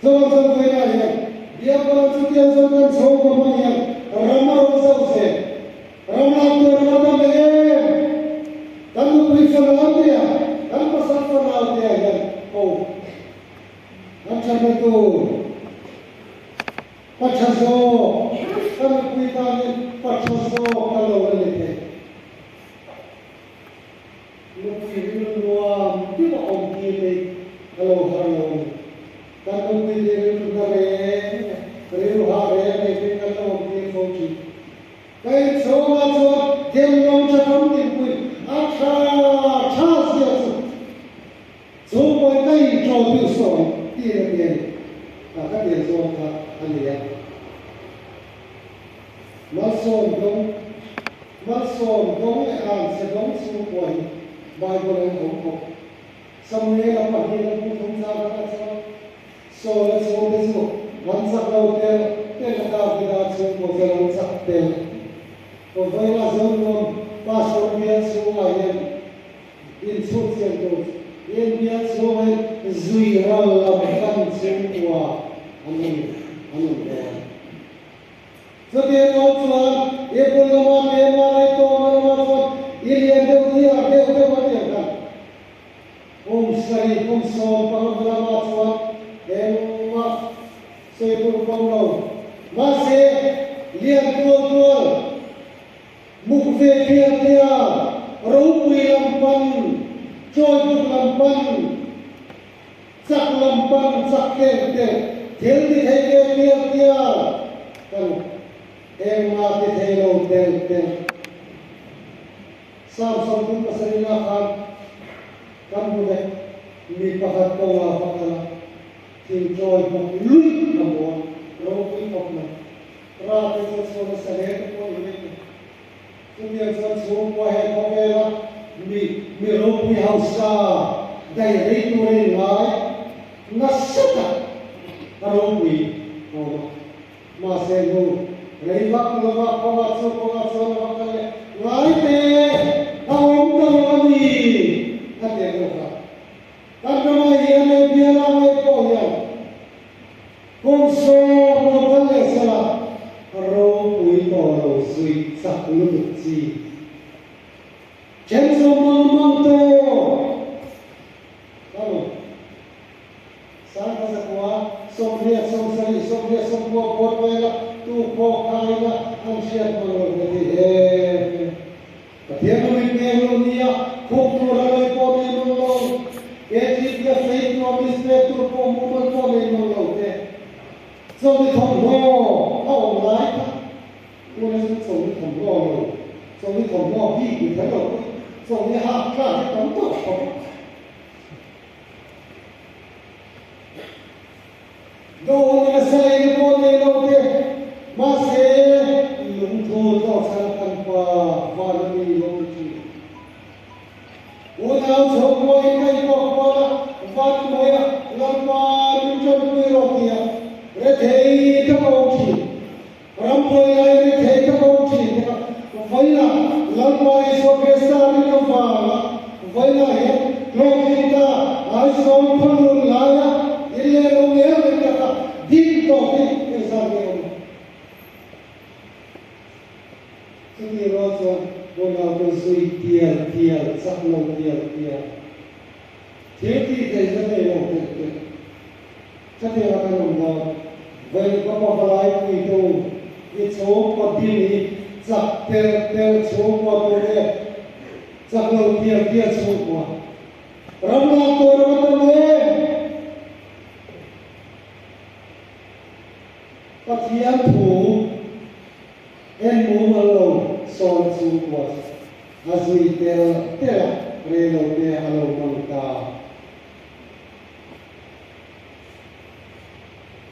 So, we are here. Dia kalau dia sudah semua kemudian ramah usah ramah tu ramah lagi. Kamu periksa dia, kamu pasal dia ya. Oh, macam itu. Pacaso, kamu kita ni pacaso kalau ni. Mungkin luar, dia orang kiri kalau orang. Kamu pilih negara, perihal ini kalau pilih fokus. Kalau semua dia mengucapkan itu, asal dia tu, semua ini jauh besar dia. Maka dia semua aniaya. Masuk dong sedang semua Bible yang hukum. Semua apa dia pun sama. So let's hold this book. Once up out there, then kita semua jalan sakti. Pokoknya semua pasal dia semua yang instruksi itu, yang dia semua zuiral lakukan semua anu. So dia tuan, ia pun itu orang ini ada dia kan. Sekali som penglama tuan. Emak sepuluh panglau masih lihat tua mukve dia rupui lampan coy lampan sak lampan sak ke di dia kan emak di lo sam pun pasarina kan boleh dipakat kau apa King Joy pun lui kamu, ropi kamu, rapi sesuatu sehari pun ini. Kemudian sesuatu yang kau mi ropi hausa, dari itu rengai, nasita ropi, masih tu, lewat pengaso makanya, laite, kau kami, ada apa? Karena ia biarlah Konso motale sala ro pui toro sui sak luci Jenso mamto kamu sang sakwa somria sombo porwela tu ko kaila ansia mangol gati Patiano mikelo nia kultura le pone mangol eti dia feito administrator como pone mangol So we come more, oh right? So we come more people, so we have got to talk. Though we say the body of the Masse, you told us and for me, without so going to go for one way, Lama, Rethei Kapochi, Rampoy Rethei Kapochi, Vaila, Lampa is Orchestra Rinova, Vaila, Lokita, Ison Pululaya, Ilero, Deep Topic is a name. So we also go out to see Tiel, Sapno Tiel. Tieti is the name of it. Setiap orang When Papa itu semua dini sak tel semua boleh sak dia semua ramah korban Pakian tu malu son semua asli tel relo dia halau mangka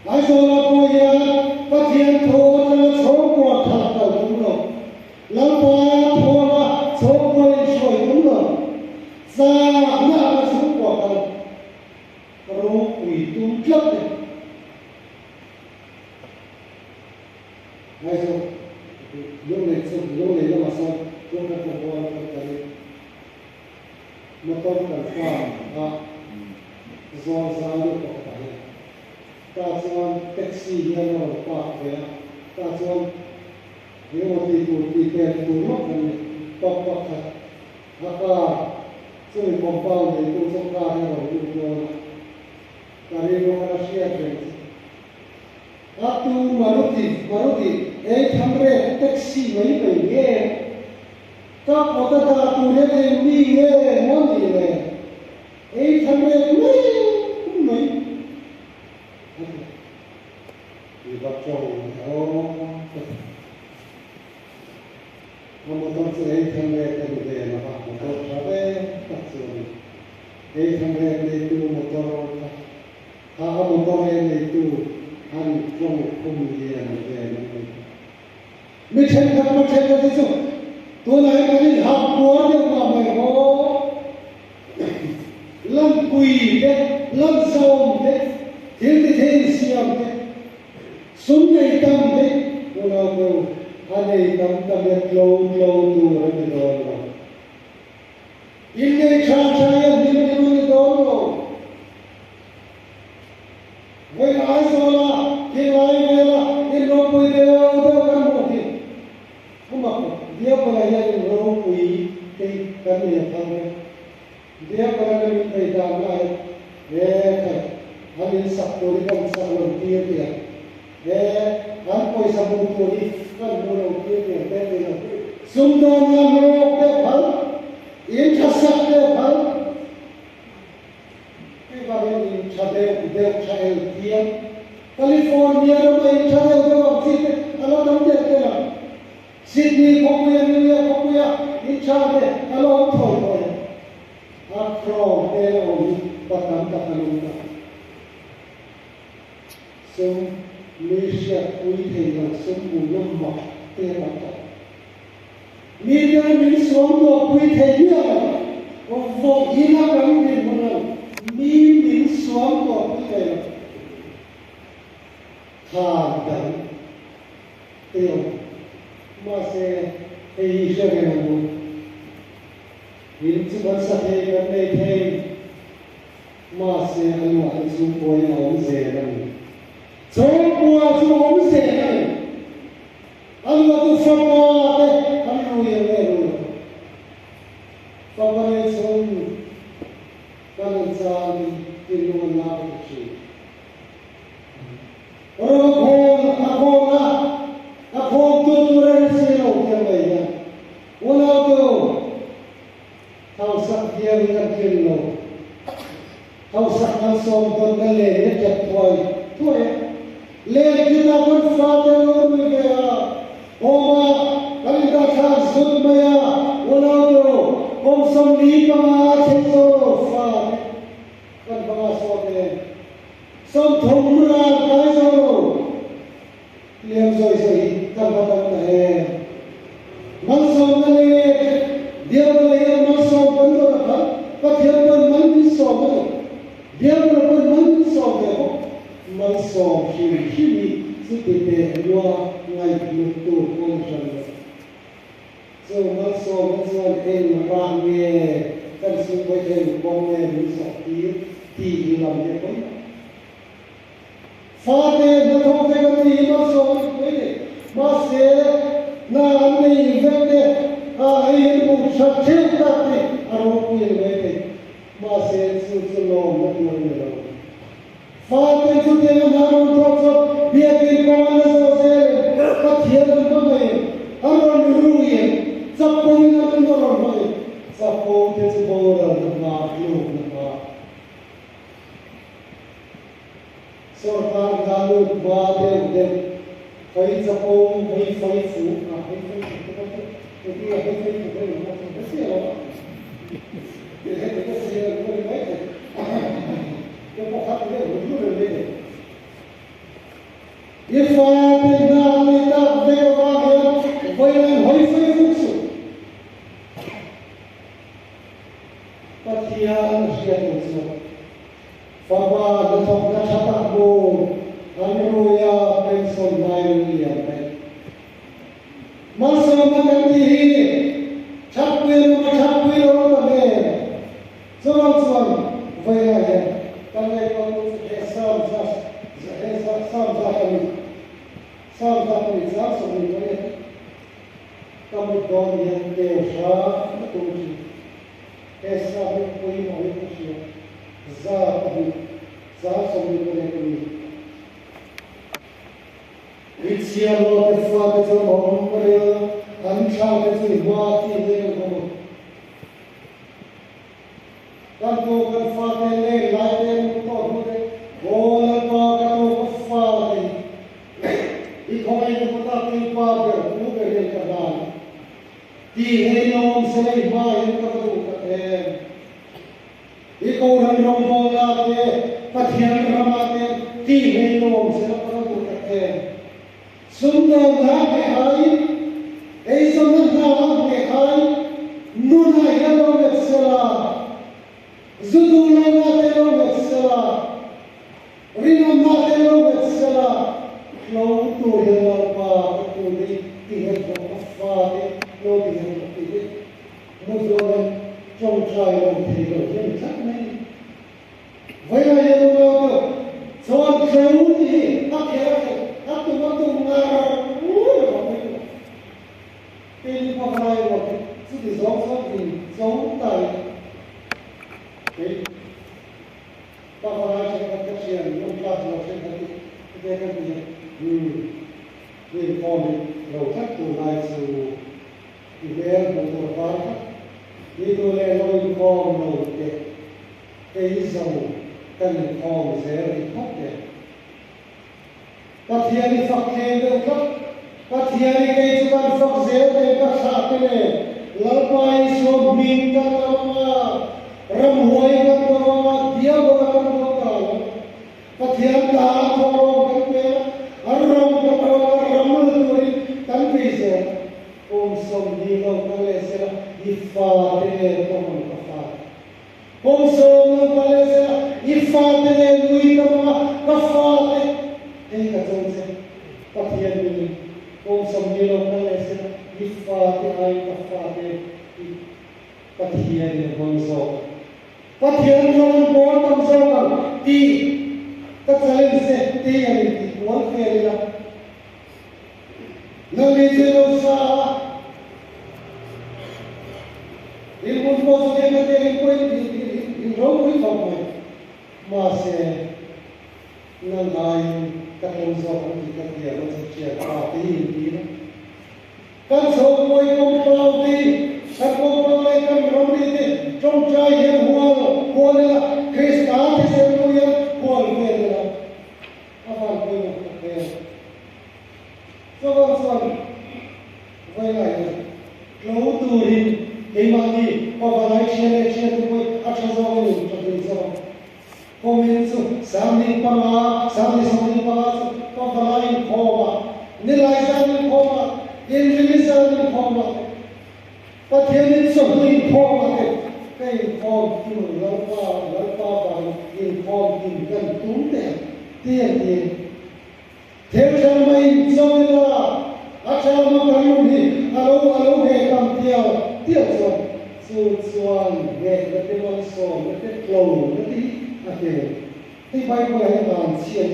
Aisola punya Pakian tu semua kata dulu Lampa tua semua isoi dulu Sana semua kan Roh itu jatuh Aiso Yole nama masa Yole perempuan kali มาต้องกันฟ้าซอนซาลูกไปตาส่วนแท็กซี่เนี่ยเราปากเลยตาส่วนเดี๋ยวที่กูที่เป็นตัวรถกันตบปักขัดแล้วก็ซึ่งผมเป้าในตัวสงครามเนี่ยเราดูโดนการเรียนรู้รัสเซียเป็นอาตูมารุติเอ้ทำเรื่องแท็กซี่ไม่ไปเงี้ยก็พอตาตูเนี่ยมีเงี้ยมันดีเลยเอ้ทำเรื่องไม่มีบัตรจองมันต้องเสียทำเรื่องกันเลยนะครับมันต้องใช้ตัดส่วนเอ้ทำเรื่องในตัวมันต้องถ้ามันต้องเรียนในตัวอันจงคงเรียนเลยไม่ใช่ครับไม่ใช่ก็ที่สุดตัวไหนก็ที่หักหัวเดียวมาไม่พอลั่นคุยเด็กลั่นซ้อมเด็กเที่ยวเที่ยวเสียงเด็กสุนทรตั้มเด็กตัวเราดูอันนี้ตั้มเด็กโลดูอะไรไม่รู้อินเดียชาติยังไม่รู้เวลาโซล่าที่ไล่เวลาที่โลกุยเดียวกันหมดที่ผมบอกเดี๋ยวไปยังโลกุยที่กันเนี่ยทำเนี่ยเดี๋ยวไปยังไปดาวไล่ค่ะอันนี้สักตัวที่ผมสักลงที่เดียวอันไปสักตัวที่กันโลกุยเดียวแต่เดียวสุนทรยามโลกเดียวพันอินทศักดิ์เดียวพันแคลิฟอร์เนียเราไปใช้เรื่องที่เราทำเด็กกันซิดนีย์พบกันนิวยอร์กพบกันอินชาเดเราถอยไปอัฟโรเอโอปัตตานตะลุนนะซึ่งมีเสียคุยเรื่องซึ่งบุญน้ำมันเท่ากันมีเรื่องมีส่วนตัวคุยเรื่องว่าบอกอีน่ากันเป็นมันมีส่วนตัวคุยเรื่องขาดเตียวมาเสียเฮียเชื่อกันหมดหินที่มันสักเองกันในเทงมาเสียอันว่าสุโขยเอาเสียกันสองปัวสุโขยเสียกันอันว่าตัวฟังว่าเด็กอันรู้ยังไม่รู้ฟังว่าในส่วนการสร้างที่รู้น่าเป็นชีวิตโอ้โหตัวเสียเราเกี่ยวกับยังวันเราตัวเขาสักเดียวกันกินเราเขาสักมันส่งตัวนั่นเลยเนี่ยจะถอยเลี้ยงกินอะไรฟ้าเดินรู้ไหมครับโอ้มาการที่เราทำสุดไหมอ่ะวันเราตัวผมสมดีก็มาเช็คโซ่ฟ้ากันบ้าสวดเลยสมทมราไปโซ่เลี้ยงสวยๆกันมาตั้งแต่มันส่งกันเลยเดี๋ยวเลยมันส่งกันตัวนะครับก็เทียบกันมันมีส่งกันเดี๋ยวเราเป็นมันมีส่งกันมันส่งชีวิตสุดที่เป็นว่าไงยุคตัวคนฉันส่งมันส่งเองร่างเนี่ยกันส่งไปเองบางเนี่ยมีสักที่เราเนี่ยไปฟ้าเดินทางไปกันที่มันส่งไปมาเสียนาอันนี้เรื่องเนี่ยไอ้ผู้ชัดเจนตัดที่อารมณ์ยังไงมาเสียสุดโลกมันยังไงฟ้าเป็นสุดที่มันอารมณ์ทุกข์เบียดเบียนกันแล้วเสียก็เทียบกันไปอารมณ์รู้ยังสับปุ่นกันตลอดไปสับปุ่นที่จะบอกเรามาลูกมาสอดทางการลูกมาเด็กไปจะโอนไปไฟฟูไปไฟฟูไปที่ไปไฟฟูไปหมดไม่เสียหรอกเดี๋ยวให้เด็กเสียไม่ได้เดี๋ยวพอขับเรื่องรู้เรื่องนี้อีฟ้าเป็นน้ำในตาเบลว่าเดียวไปนั่งไฟฟูสุดปัจจัยเสียหมดสุดฟ้าว่าจะต้องกระชับโบอันรู้ยาเป็นส่วนใหญ่ยังไงมาสมัครกันที่ชักวิโรตัวเอง za abu za somi ne ko Ritsia lo te fa te zo mo re an cha te zi ma ti ne ko kan to kan fa te le la te ko ko te o la pa ka to ko fa te I ko ai ko ta ti pa pe ku ke le ka na ti he no se le ma yin ka to ka te I ko ran ro mo la te pa thian ra ma te ti he no se la ka to ka te Sundar na ke hai ei zaman na ke hai nuna ya lo me sala zudu na te lo me sala rino na te lo me sala lo tu ya la pa tu ni ti he ko fa de lo ti he ko ti mo zo na chong chai lo ti lo yen chak nei vai na ya lo so treu ni ta ke Atu ngara Pili pa kai wa su di zong zong din zong tai pa kai cha ka chen no ka lo chen ka ti de ka ni ni ko ni lo ta tu lai su I ver mo to pa ni to le lo ni ko no te I zong kan ni ko ze ri ko te Pathiani fakhen de ka Pathiani ke chukan fak zel de ka satne lalpai so min ka ma ram hoi ka ma dia ba ka ka Pathian ta thoro ka pe arrom ka ram ri tan pe se om som ni lo ka le se ifa de ko ma ka fa om som no ka le se ifa de lui ka fa Ei ka chong se pathian ni om som ni lo ka le se I fa te ai ka fa te pathian ni bong so pathian lo ko tam so ka ti ka chale se te ai ti ko ke la na le se lo sa il mo ko se ke te ko in ro ko fa ma se na lai ka kon so ki ka ti ro se che pa ti ni na kan so moi ko pa ti sa ko pa le kan ro ni ti chong cha ye huwa ko le la krista ti se ko ye ko le la a fa ko ke so vai la ye lo tu ri ke ma ni ko va lai che ko a cha zo ni to ni so Komensu samni pala samni pala ko balai khoma nilai samni khoma injili samni khoma pathian samni khoma ke kai khom tu lalpa ba in khom in kan tum te tien theo chan mai zoila acha ma kan ni alo he kam tiao so su chuan he te mon so te klo te Okay. Thì bay qua hay làm chiên.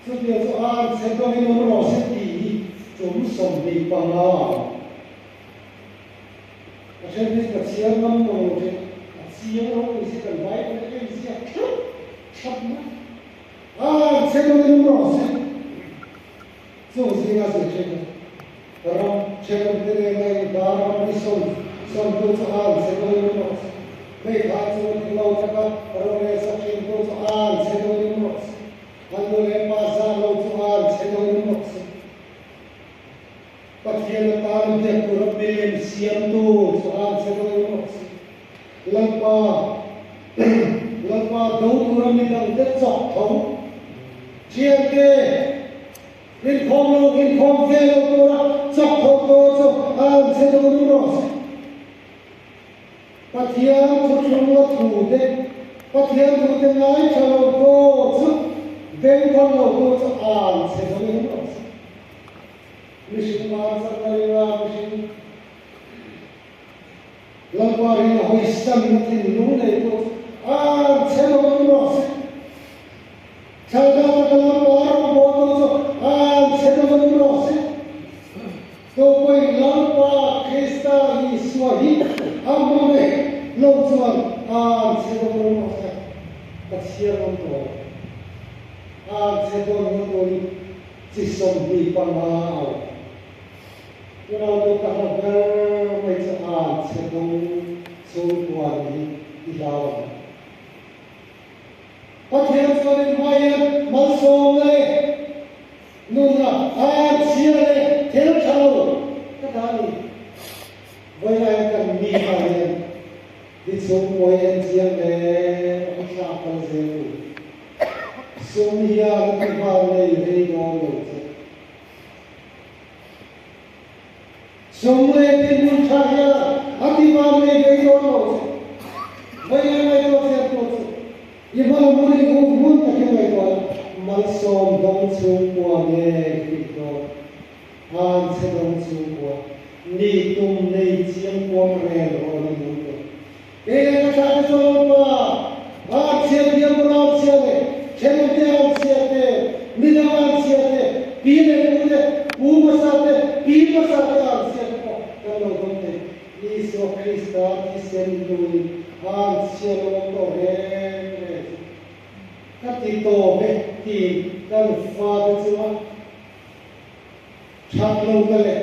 Cho nên cho ăn sẽ có những món rau sẽ đi chúng sống đi bằng nào. Ở trên đây là chiên năm mồi chứ. Chiên nó cũng sẽ cần bay cái gì chắp mắt. Sẽ có những món rau sẽ. Chúng sẽ là gì chứ? Rồi trên đây này đã làm đi sống tôi cho ăn sẽ có những món rau. May kaso ilaw saka role sa chinto saan se do nimos ando le pasa lo saan se do nimos pathian tan de pura bem siam tu saan se do nimos lampa do pura mi dang de chok thong chiang ke in khom ve lo pura chok thong to saan se do nimos Pathian thuthlung la thu te pathian thu te ngai chalo ko chu den kon lo ko chu an se do ni no mission ma sa kaliwa mission la pari na hoi sam tin lu ne ko an se do ni no chalda ta kala par ko to chu an se do ni no to koi lampa krista hi swahi amame lo chuan an se do mo sa ka sia lo to an se do mo to chi som bi pa ma auเราดูกันว่าไม่จะอ่านเสด็จสูงกว่านี้ที่เราพระเทียนสอนไว้มันส่งเลยนู่นน่ะอ่านเสียเลยเทลชาวก็ได้เวลากันมีอะไรที่ส่งไว้เสียเลยไม่ทราบกันเสียส่งยาที่มาเลยเรื่องนั้นSomle tin munchaya atimame geidono vayame to serto ibala muri mun takemai to malsom dong chu kwa ne kito an se dong chu kwa ni tum nei chiam kwa re ro ni mun e ka sa so pa a che dia bra che le chen dia che te ni na che te pi le ne u ma sa te pi ma sa te Iso Krista tisendui an sielo to re katito be ti kan fa de chua chak lo kale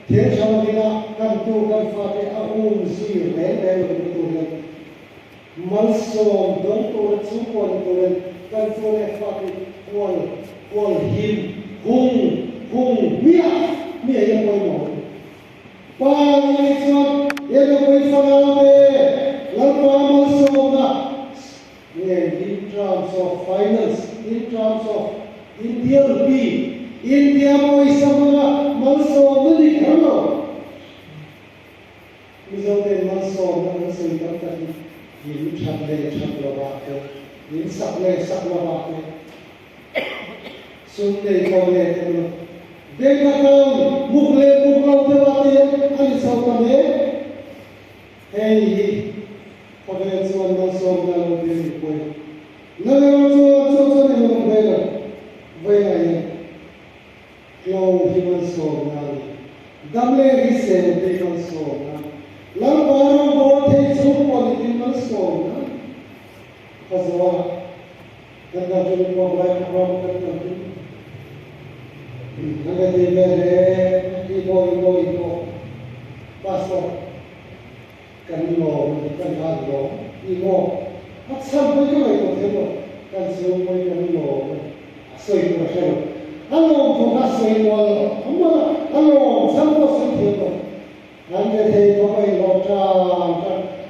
the chamina kan tu kan fa de a sui re tu le mal som don to chu kon to le kan fo le fa de wal him hung mia ye koi mo Panginoon, yan ang may pangalan Lamang Soma. In terms of finance, in terms of India rupee, India mo isa mga Malsoma ni Kano. Isang din Malsoma na sa ibang tayo. Yung chaklabake, yung saklabake. Sunday ko ulit. Dekatang mukle tewati ani sautame hey pagay suan malsom na lobby ko nalo ne mo bela vaya yo himan so na damle rise de kan so na lambaro bote so quality man so na kazwa kada jo ko vai ko ka Nagati bere ibo paso kanilo kanalo ibo at sampai ko ito dito kan so mo kanilo asoy ko siya ano ko asoy mo ano sampo sa dito nagati ko ay lota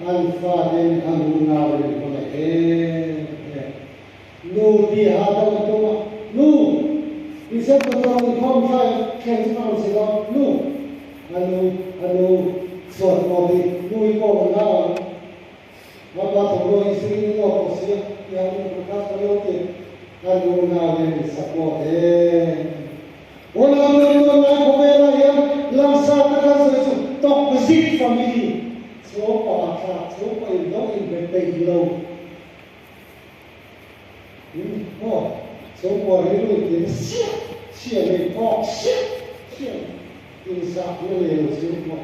alfa den anunawi ko na no di hada ko no Bisa betul kom saya kenal sila nu anu suat mobil nu iko na maka tolo istri ni ko sia yang berkas koyote anu na ni support ona no na ko vera yang langsa ka so tok besit family so pa indong in beilo so for you in sia le po sia in sa le so mo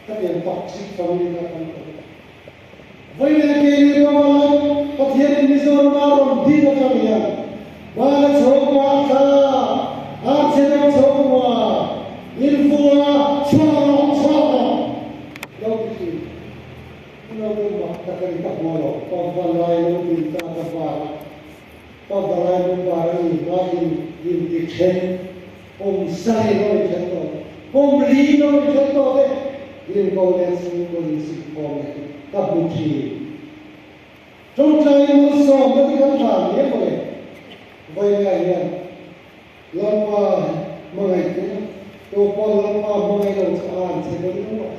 ta le toxic family ka kan vai le ke ni ko pathian ni so na ron di ka ya ba so ko ta a se na so ko in fuwa chwa lo ki no mo ta ka ta mo lo ko va lai lo ki ta ka fa Pagbalai membarani bagi indiksen sai noi jatto li noi jatto in condensi polisi come kabuchi trong trai mo so mo ti kan tha ye ko le vai ya ya lama mangai te to po lama mangai lo an se do no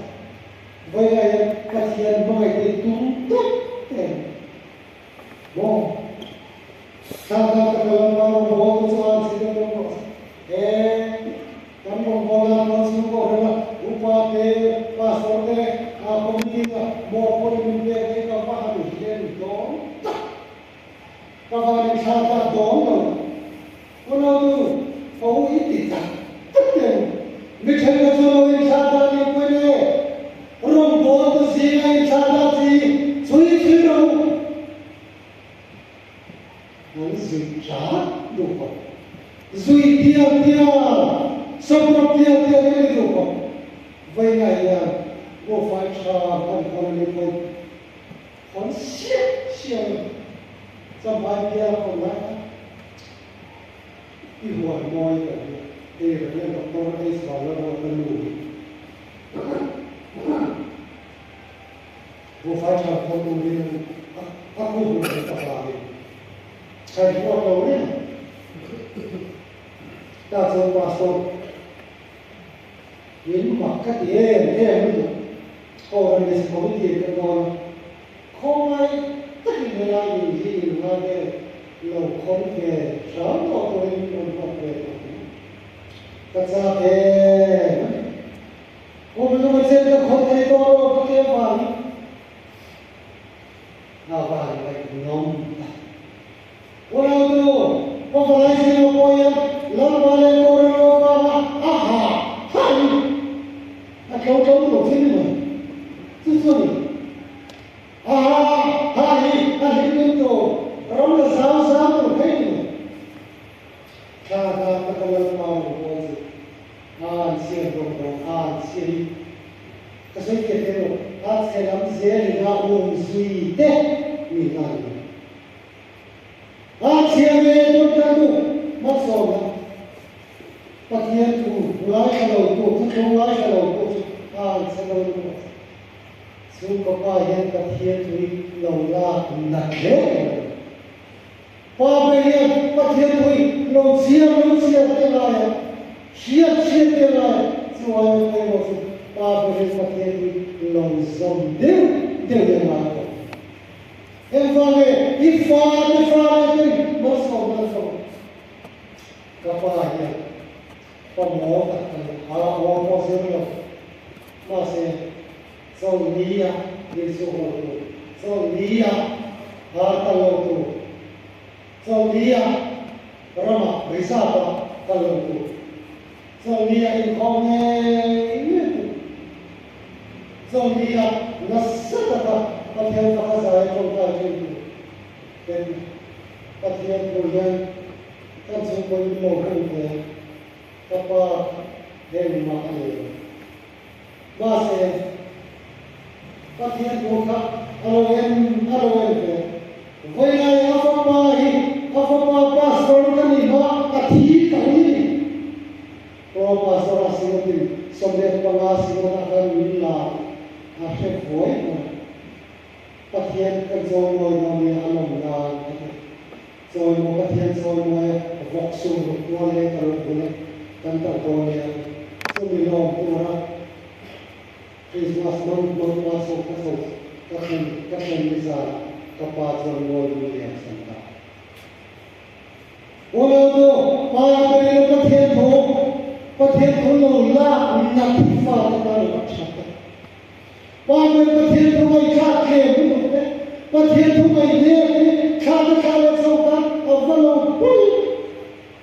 vai ya kasian mangai te tum bon Sada kalam bahut saat sida ko kam bola masu ko hala upate pasote apomina mo ko minde ka paharu hen to kawani sada dono ono tu ko iti ta tte mithe ko so sada ni ko ne rom bahut sina sada ji sui sui ro ไฟชาคนนี้คนเสียงสบายเดียวคนนั้นที่หัวมอยกันเรื่องของตัวเองสอนแล้วเราเป็นลูกผู้ฝ่ายชาคนนี้ถ้าผู้บริหารตลาดใช้พวกเราเนี่ยถ้าส่วนว่าส่วนยินมักกันมันโอ้ยในสมัยที่เป็นตอนคงไม่ตั้งเวลาอยู่ที่นั่นเลยเราคงแค่สามตัวเองคนพอเป็นก็จะเป็นโอ้ยมันไม่ใช่แค่คนในตัวเราก็แค่ฟังเอาไปน้องว่าเราดูว่าอะไรสิ่งที่เราอยากเราไม่ได้โกรธเราบ้างฮ่าฮ่าเขาจะรู้ที่นี่ที่สุดฮ่าฮ่านี่เป็นตัวเราจะสาวตัวให้ดูข้าตะวันมาหัวสิเสียงร้องเสียงก็ใช่แค่เดียวเสียงเสียงเราอุ้มสุยเด็กมีอะไรเสียงเรื่องตัวมาสอนปฏิญาณตัวไล่กันเราตัวทุกคนไล่กันเราตัวเสนอตัวสุขภาพยังปฏิญาณตัวเราละนักเลี้ยงป้าเป็นยังปฏิญาณตัวเราเสียเท่าไรเสียเท่าไรส่วนเราป้าเป็นปฏิญาณตัวเราสมเด็จมาเอ็มฟังเลยอีฟ้าเป็นมาสอนกับป้าเนี่ยป้าหมอตัดหาหมอพอเสียแล้วมาเสียสอนนี้อ่ะเดี๋ยวสอนตัวสอนนี้อ่ะหาตลอดตัวสอนนี้อ่ะเรามาไม่ทราบตลอดตัวสอนนี้อ่ะอินคอมเมนต์สอนนี้อ่ะนัสสัตตะปฏิญาณภาษาไทยคนไทยเป็นปฏิญาณตัวยังท่านสมบูรณ์โลกนี้กับว่าเดินมาเลยมาเสียปฏิญาณตัวข้าอารมณ์เลยเวลาอาฟ้าป้าสอนกันนี่มาอาทิตย์กันนี่ตัวป้าสอนสิ่งที่สมเด็จพระราชินีกันวิลาอาเชฟไว้ปฏิญาณกันโจมวยมามีอารมณ์ได้โจมวยปฏิญาณโจมวยวักสูงตัวเล็กตลอดเลยกันตะโกนเนี่ยซึ่งมีน้องตัวนะคริสต์มาสมันมาสุขก็เป็นมิสากับป้าโจมวยมีอย่างสันตาวันนี้ป้าเป็นประเทศทุลงล่านักที่ฟ้าตะวันชัดป้าเป็นประเทศทุไม่ขาดเขตประเทศทุไม่เลี้ยงขาดเลยสกัดเอาฟังปุ๊บ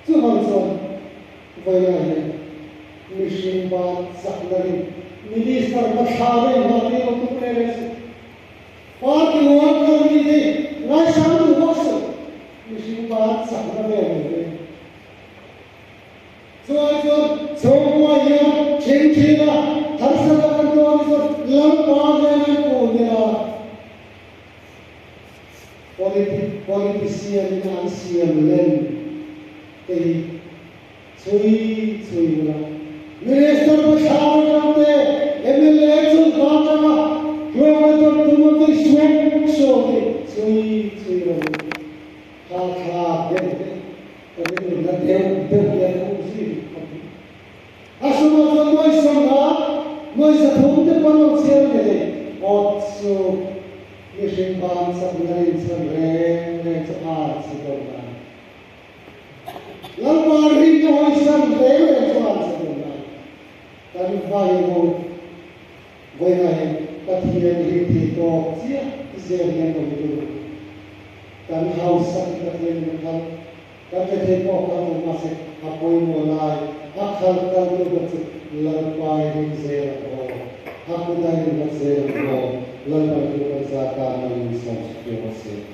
สุดมันส่งไปเลยมิชิมบาสักนาทีมินิสเตอร์มาขายมาเรียกตัวเลยป้าที่วันนั้นนี่ดินายสามตัววักษมิชิมบาสักนาทีเลยส่วนว่ายังเชิงละทัศนคติว่าลำบากเลยกูเนี่ยpolitician and CM len te sui la minister bachar kamte MLA election kaatama kilometer tumate so sui la kha de na de kusi asuma noi sa thumte pano cher le otsu Mission Band Submarine Submarine Submarine Lamari no Submarine Submarine Tan Vaio Voina Patian Hiti To Sia Zerian Odu Tan House Patian Kan Kate Po Kan Masik Apoi Molai Akhal Kan Tu Lampai Zero Aku Dai Zero Lalu kita akan menginstruksi.